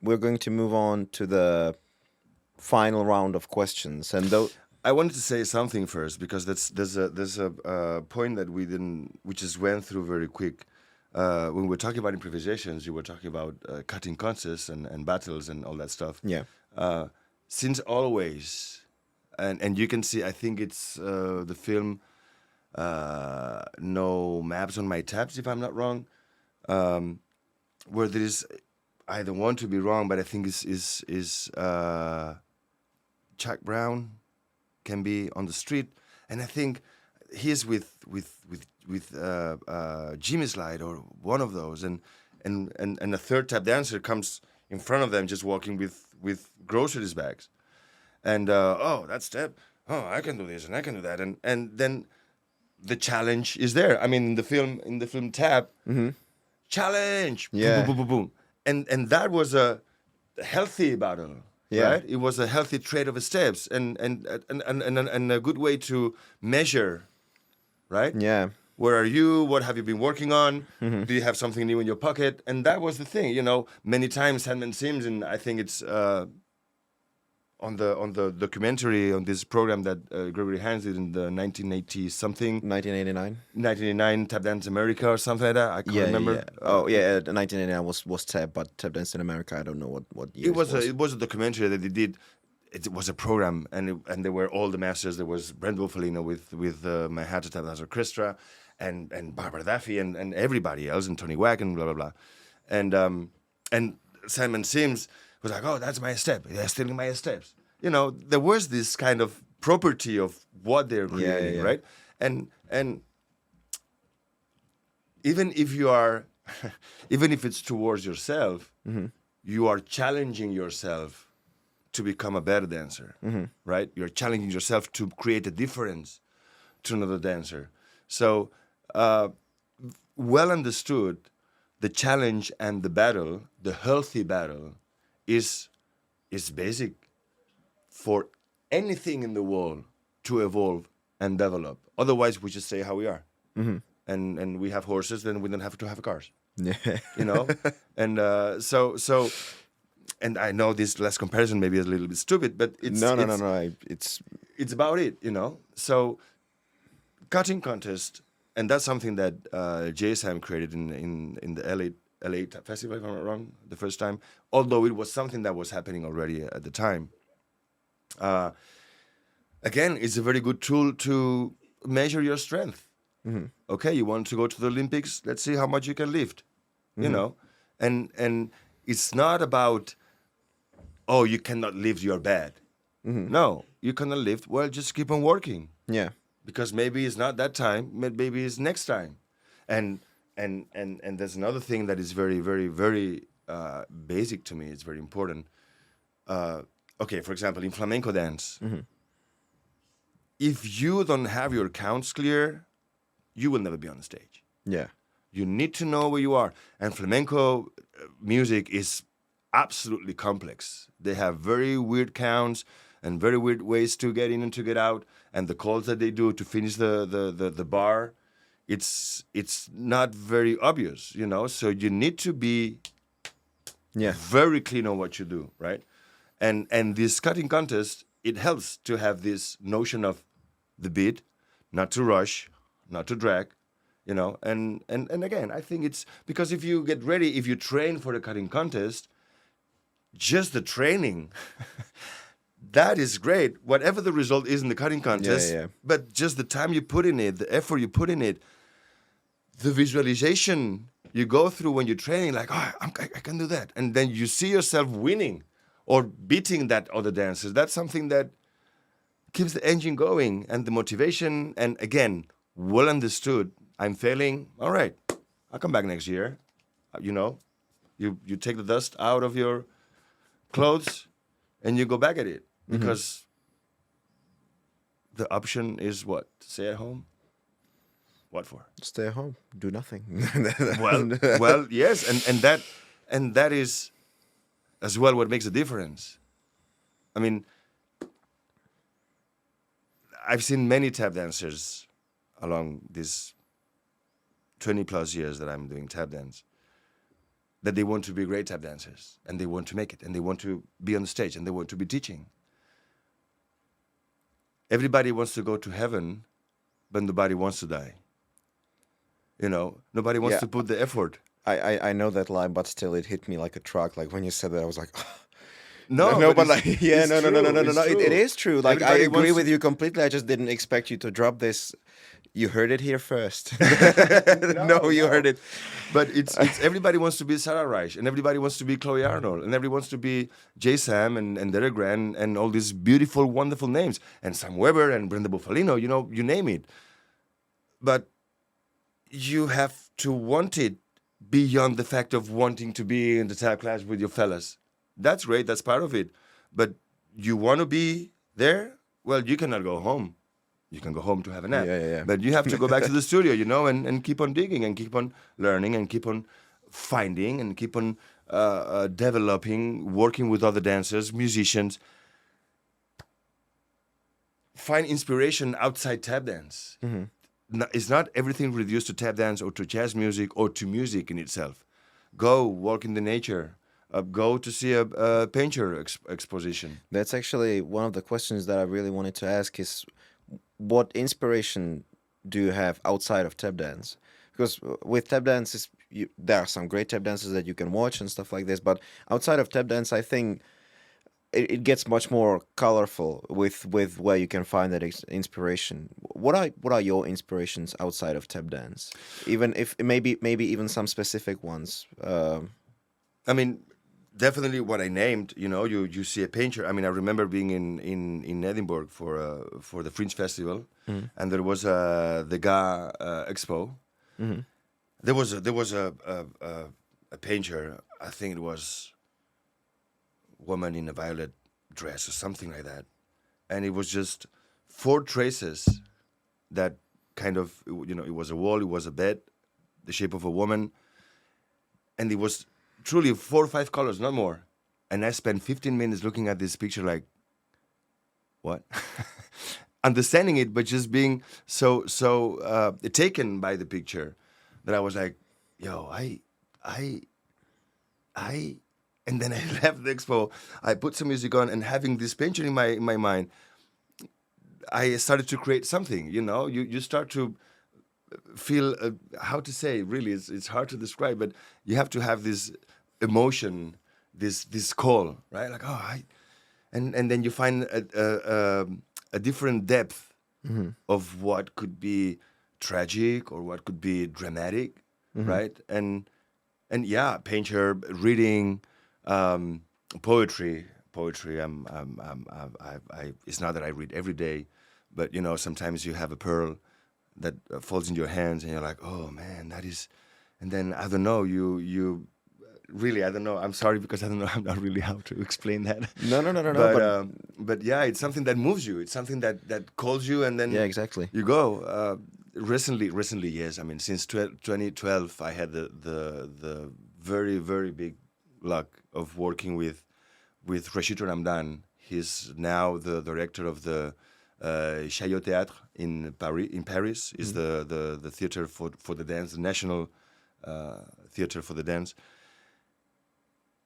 We're going to move on to the final round of questions, and though I wanted to say something first, because there's a point that we just went through very quick. When we're talking about improvisations, you were talking about cutting concerts and battles and all that stuff. Yeah. Since always, and you can see, I think it's the film No Maps on My Tabs, if I'm not wrong, where there is, I don't want to be wrong, but I think is Chuck Brown can be on the street, and I think he's with Jimmy Slide or one of those, and a third tap dancer comes in front of them just walking with groceries bags, and that step, I can do this and I can do that, and then the challenge is there. I mean, in the film Tap, mm-hmm. challenge, yeah, boom, boom, boom, boom. And that was a healthy battle, yeah. Right? It was a healthy trade of steps and a good way to measure, right? Yeah. Where are you? What have you been working on? Mm-hmm. Do you have something new in your pocket? And that was the thing, Many times Sandman Sims, and I think it's on the documentary on this program that Gregory Hines did in the 1989 Tap Dance America or something like that. I can't remember. Yeah. Oh yeah, 1989 was Tap, but Tap Dance in America, I don't know what year it was a documentary that they did. It was a program, and there were all the masters. There was Brent Wolfelino with Manhattan Tap Dance Orchestra, and Barbara Daffy and everybody else, and Tony Wack and blah blah blah, and Simon Sims was like, oh, that's my step. They're stealing my steps. There was this kind of property of what they're creating, right? And even if you are, even if it's towards yourself, mm-hmm. you are challenging yourself to become a better dancer, right? You're challenging yourself to create a difference to another dancer. So, well understood, the challenge and the battle, the healthy battle, is basic for anything in the world to evolve and develop. Otherwise, we just stay how we are. And we have horses, then we don't have to have cars. Yeah. You know? And so, and I know this last comparison maybe is a little bit stupid, but it's... No. It's about it, you know? So, cutting contest, and that's something that JSM created in the LA festival, if I'm not wrong, the first time, although it was something that was happening already at the time. Again, it's a very good tool to measure your strength. Okay, you want to go to the Olympics? Let's see how much you can lift, you know? And it's not about, oh, you cannot lift, you're bad. No, you cannot lift, well, just keep on working. Yeah. Because maybe it's not that time, maybe it's next time. And there's another thing that is very, very, very basic to me. It's very important. Okay, for example, in flamenco dance, if you don't have your counts clear, you will never be on the stage. Yeah. You need to know where you are. And flamenco music is absolutely complex. They have very weird counts and very weird ways to get in and to get out. And the calls that they do to finish the bar, it's not very obvious, you know? So you need to be very clean on what you do, right? And this cutting contest, it helps to have this notion of the beat, not to rush, not to drag, you know? And again, I think it's because if you get ready, if you train for the cutting contest, just the training... That is great, whatever the result is in the cutting contest, but just the time you put in it, the effort you put in it, the visualization you go through when you're training, like, oh, I can do that. And then you see yourself winning or beating that other dancers. That's something that keeps the engine going and the motivation. And again, well understood, I'm failing, all right, I'll come back next year. You know, you take the dust out of your clothes and you go back at it. Because the option is what? Stay at home? What for? Stay at home, do nothing. well, yes, and that is as well what makes a difference. I mean, I've seen many tap dancers along these 20 plus years that I'm doing tap dance, that they want to be great tap dancers, and they want to make it, and they want to be on the stage, and they want to be teaching. Everybody wants to go to heaven, but nobody wants to die. You know, nobody wants to put the effort. I know that line, but still it hit me like a truck. Like when you said that, I was like, no, but like, yeah, no. It is true. Like, Everybody I agree wants with you completely. I just didn't expect you to drop this. You heard it here first. No, you heard it. But it's everybody wants to be Sarah Reich, and everybody wants to be Chloe Arnold, and everybody wants to be Jay Sam and Derek Grant and all these beautiful, wonderful names, and Sam Weber and Brenda Buffalino, you know, you name it. But you have to want it beyond the fact of wanting to be in the tap class with your fellas. That's great, that's part of it. But you want to be there? Well, you cannot go home. You can go home to have a nap. Yeah. But you have to go back to the studio, you know, and keep on digging and keep on learning and keep on finding and keep on developing, working with other dancers, musicians. Find inspiration outside tap dance. It's not everything reduced to tap dance or to jazz music or to music in itself. Go walk in the nature. Go to see a painter exposition. That's actually one of the questions that I really wanted to ask is, what inspiration do you have outside of tap dance? Because with tap dance, there are some great tap dances that you can watch and stuff like this, but outside of tap dance, I think it gets much more colorful with where you can find that inspiration. What are your inspirations outside of tap dance? Even if maybe even some specific ones. I mean, definitely what I named. You know, you see a painter. I mean, I remember being in Edinburgh for the Fringe Festival, and there was the GA Expo. There was a painter. I think it was woman in a violet dress or something like that. And it was just 4 traces that kind of, it was a wall, it was a bed, the shape of a woman. And it was truly 4 or 5 colors, not more. And I spent 15 minutes looking at this picture like, what? Understanding it, but just being so taken by the picture that I was like, yo, and then I left the expo. I put some music on, and having this picture in my mind, I started to create something. You start to feel how to say. Really, it's hard to describe, but you have to have this emotion, this call, right? Like, and then you find a different depth of what could be tragic or what could be dramatic, right? And yeah, painter, reading. Poetry. It's not that I read every day, but sometimes you have a pearl that falls in your hands, and you're like, oh man, that is. And then I don't know. You really, I don't know. I'm sorry because I don't know. I'm not really how to explain that. No. But yeah, it's something that moves you. It's something that calls you, and then yeah, exactly. You go. Recently, yes. I mean, since 2012, I had the very, very big luck of working with Rachid Ramdan. He's now the director of the Chaillot Théâtre in Paris. Is the theater for the dance, the national theater for the dance.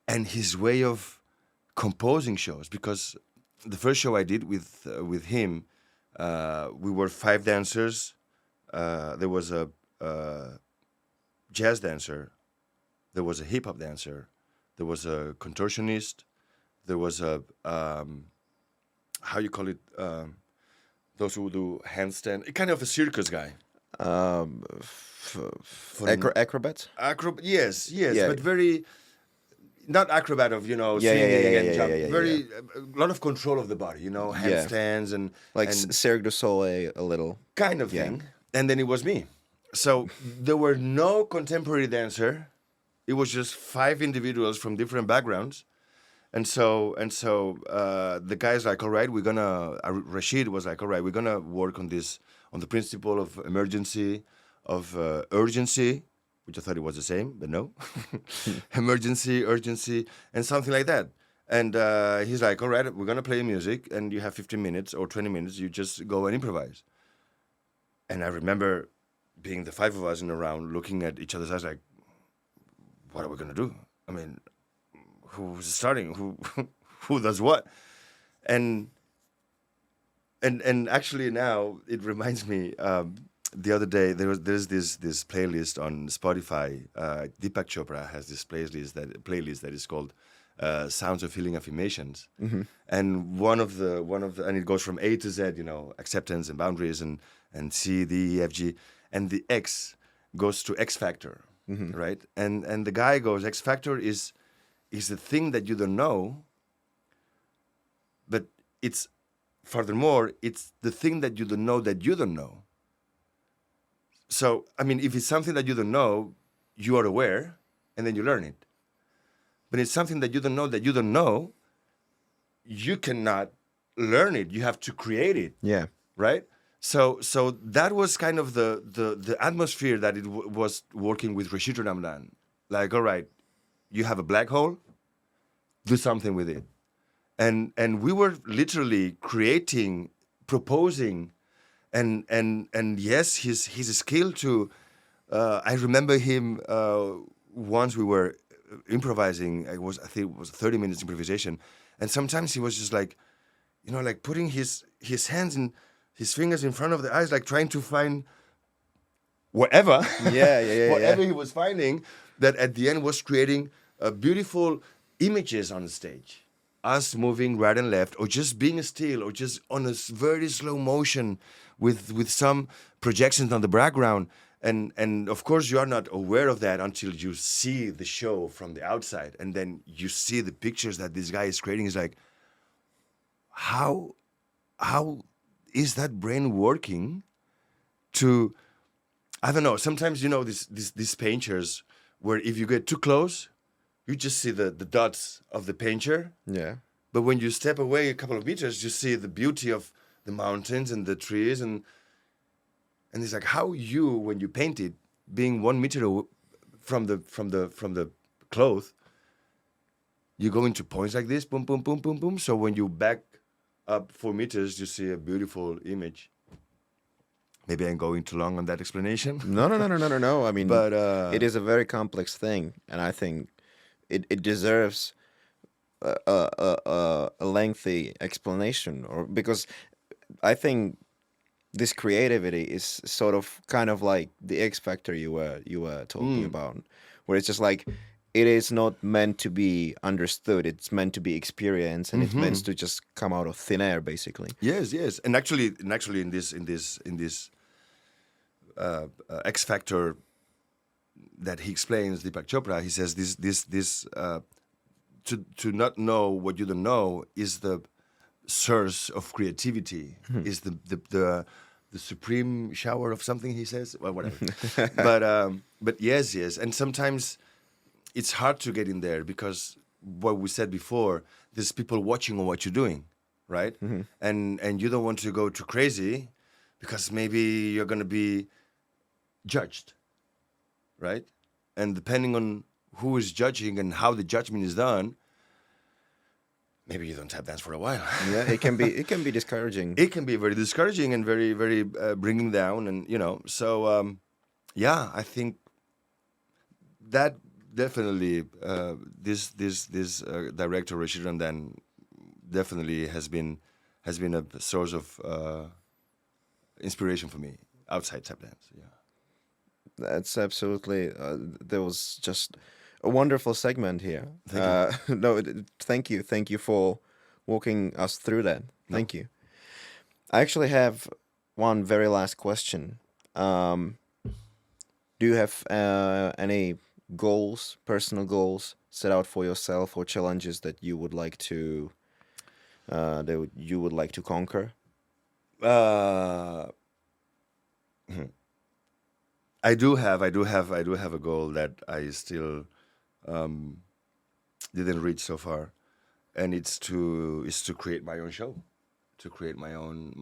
And his way of composing shows, because the first show I did with him, we were 5 dancers. There was a jazz dancer. There was a hip hop dancer. There was a contortionist. There was a how you call it? Those who do handstand, kind of a circus guy. Acrobat? Yes, Yeah. but very not acrobat of singing and jump. A lot of control of the body. Handstands and like and Cirque du Soleil a little kind of thing. And then it was me. So there were no contemporary dancer. It was just 5 individuals from different backgrounds. And so the guy's like, all right, Rashid was like, all right, we're going to work on this, on the principle of emergency, of urgency, which I thought it was the same, but no. Emergency, urgency, and something like that. And he's like, all right, we're going to play music, and you have 15 minutes or 20 minutes, you just go and improvise. And I remember being the 5 of us in a round, looking at each other's eyes like, what are we going to do? I mean, who's starting? Who does what? And actually now it reminds me. The other day there's this playlist on Spotify. Deepak Chopra has this playlist that is called Sounds of Healing Affirmations. And one of the and it goes from A to Z. Acceptance and boundaries and C, D, E, F, G, and the X goes to X Factor. Right? And the guy goes, X Factor is the thing that you don't know, but it's furthermore, it's the thing that you don't know that you don't know. So, I mean, if it's something that you don't know, you are aware, and then you learn it. But it's something that you don't know, you cannot learn it. You have to create it. Yeah. Right? So that was kind of the atmosphere that it was working with Rachid Ramdan. Like, all right, you have a black hole, do something with it. And we were literally creating, proposing, and yes, his skill to. I remember him once we were improvising. I think it was 30 minutes improvisation, and sometimes he was just like, like putting his hands in. His fingers in front of the eyes, like trying to find whatever. Whatever he was finding, that at the end was creating beautiful images on the stage. Us moving right and left, or just being still, or just on a very slow motion with some projections on the background. And of course, you are not aware of that until you see the show from the outside. And then you see the pictures that this guy is creating. It's like, how is that brain working to, I don't know, sometimes these painters where if you get too close, you just see the dots of the painter. Yeah. But when you step away a couple of meters, you see the beauty of the mountains and the trees, and it's like how you, when you paint it, being 1 meter from the cloth, you go into points like this, boom, boom, boom, boom, boom. So when you back up 4 meters, you see a beautiful image. Maybe I'm going too long on that explanation. No. I mean, But it is a very complex thing, and I think it deserves a lengthy explanation, or because I think this creativity is sort of kind of like the X factor you were talking about, where it's just like it is not meant to be understood; it's meant to be experienced, and it's meant to just come out of thin air, basically. Yes, and actually, in this X factor that he explains, Deepak Chopra, he says this to not know what you don't know is the source of creativity, is the supreme shower of something, he says. Well, whatever. but yes, and sometimes it's hard to get in there because what we said before, there's people watching on what you're doing, right? And you don't want to go too crazy because maybe you're going to be judged, right? And depending on who is judging and how the judgment is done, maybe you don't tap dance for a while. Yeah, it can be discouraging. It can be very discouraging and very, very bringing down, and So, I think that definitely this director Rashid Ramdan definitely has been a source of inspiration for me outside tap dance. Yeah. That's absolutely. There was just a wonderful segment here. Thank you for walking us through that. Thank you. I actually have one very last question. Do you have any goals, personal goals, set out for yourself, or challenges that you would like to conquer? I do have a goal that I still didn't reach so far, and it's to create my own show, to create my own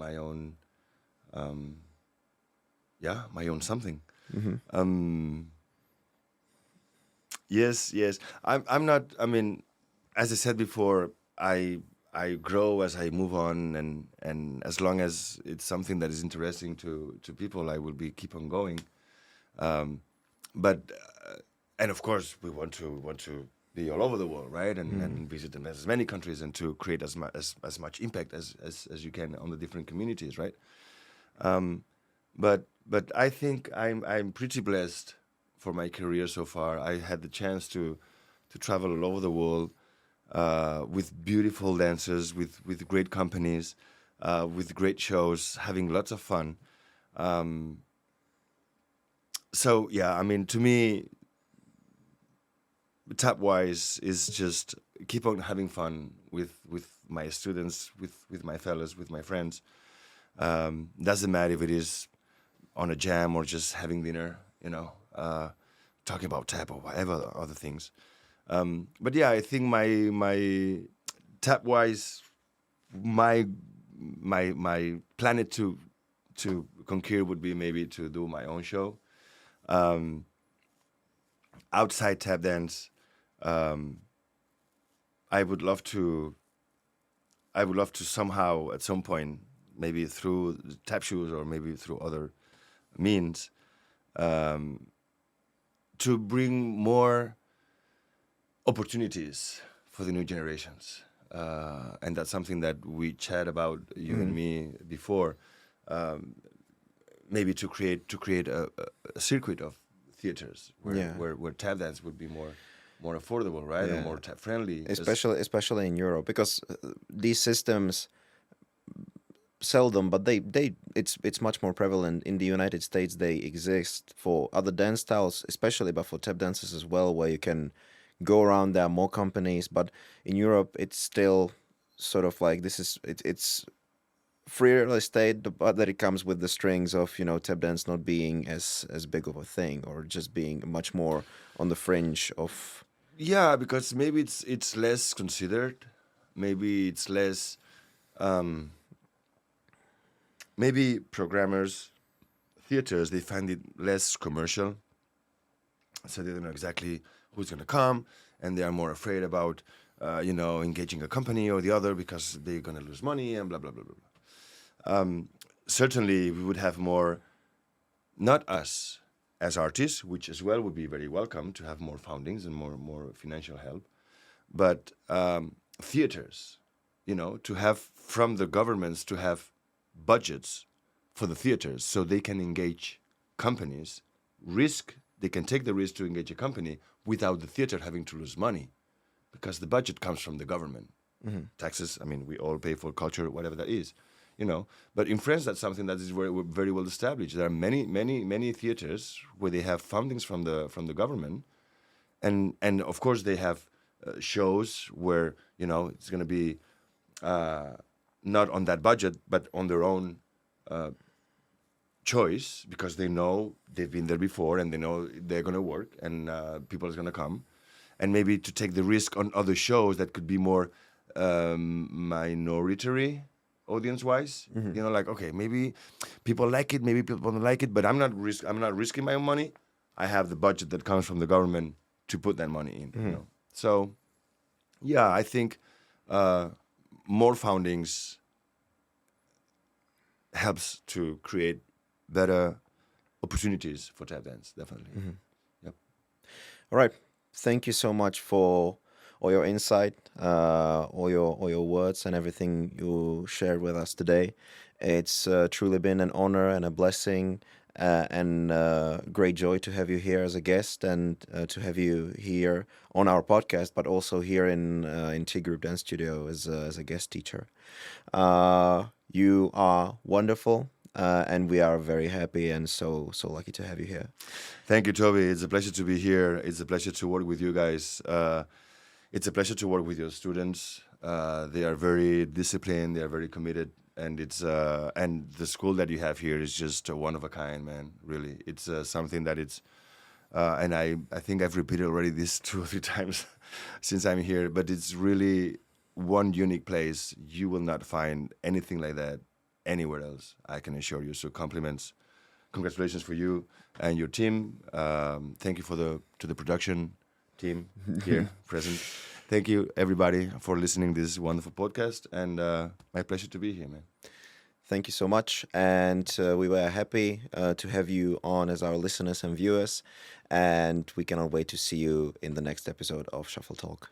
something. Yes. I'm not. I mean, as I said before, I grow as I move on, and as long as it's something that is interesting to people, I will keep on going. But of course we want to be all over the world, right? And visit as many countries and to create as much impact as you can on the different communities, right? But I think I'm pretty blessed for my career so far. I had the chance to travel all over the world with beautiful dancers, with great companies, with great shows, having lots of fun. So yeah, I mean, to me, tap-wise is just keep on having fun with my students, with my fellows, with my friends. Doesn't matter if it is on a jam or just having dinner, talking about tap or whatever other things. But yeah, I think my tap-wise, my planet to conquer would be maybe to do my own show. Outside tap dance, I would love to somehow at some point, maybe through tap shoes or maybe through other means, to bring more opportunities for the new generations. And that's something that we chat about, you and me, before. Maybe to create a circuit of theaters where tap dance would be more affordable, right? Yeah. Or more tap friendly. Especially in Europe, because these systems seldom, but it's much more prevalent in the United States. They exist for other dance styles, especially, but for tap dances as well, where you can go around. There are more companies, but in Europe, it's still sort of like it's free real estate, but that it comes with the strings of tap dance not being as big of a thing, or just being much more on the fringe of Yeah, because maybe it's less considered. Maybe it's less. Maybe programmers, theaters, they find it less commercial, so they don't know exactly who's going to come, and they are more afraid about, engaging a company or the other because they're going to lose money and blah blah blah blah blah. Certainly, we would have more. Not us as artists, which as well would be very welcome to have more foundings and more financial help, but theaters, to have from the governments to have budgets for the theaters so they can engage companies, they can take the risk to engage a company without the theater having to lose money because the budget comes from the government. Taxes, we all pay for culture, whatever that is. But in France, that's something that is very, very well established. There are many theaters where they have fundings from the government, and of course they have shows where it's going to be not on that budget, but on their own choice because they know they've been there before and they know they're going to work and people are going to come, and maybe to take the risk on other shows that could be more minority audience-wise, like okay, maybe people like it, maybe people don't like it, but I'm not risking my own money. I have the budget that comes from the government to put that money in. So, yeah, I think more foundings helps to create better opportunities for tap dance. Definitely. Yep. All right. Thank you so much for all your insight, all your words and everything you shared with us today. It's truly been an honor and a blessing and great joy to have you here as a guest and to have you here on our podcast, but also here in T Group Dance Studio as a guest teacher. You are wonderful. And we are very happy and so lucky to have you here. Thank you, Toby. It's a pleasure to be here. It's a pleasure to work with you guys. It's a pleasure to work with your students. They are very disciplined. They are very committed, and and the school that you have here is just one of a kind, man. Really, it's something that it's. And I think I've repeated already this 2 or 3 times since I'm here. But it's really one unique place. You will not find anything like that anywhere else, I can assure you. So congratulations for you and your team. Thank you to the production team here present. Thank you everybody for listening to this wonderful podcast, and my pleasure to be here, man. Thank you so much, and we were happy to have you on as our listeners and viewers, and we cannot wait to see you in the next episode of Shuffle Talk.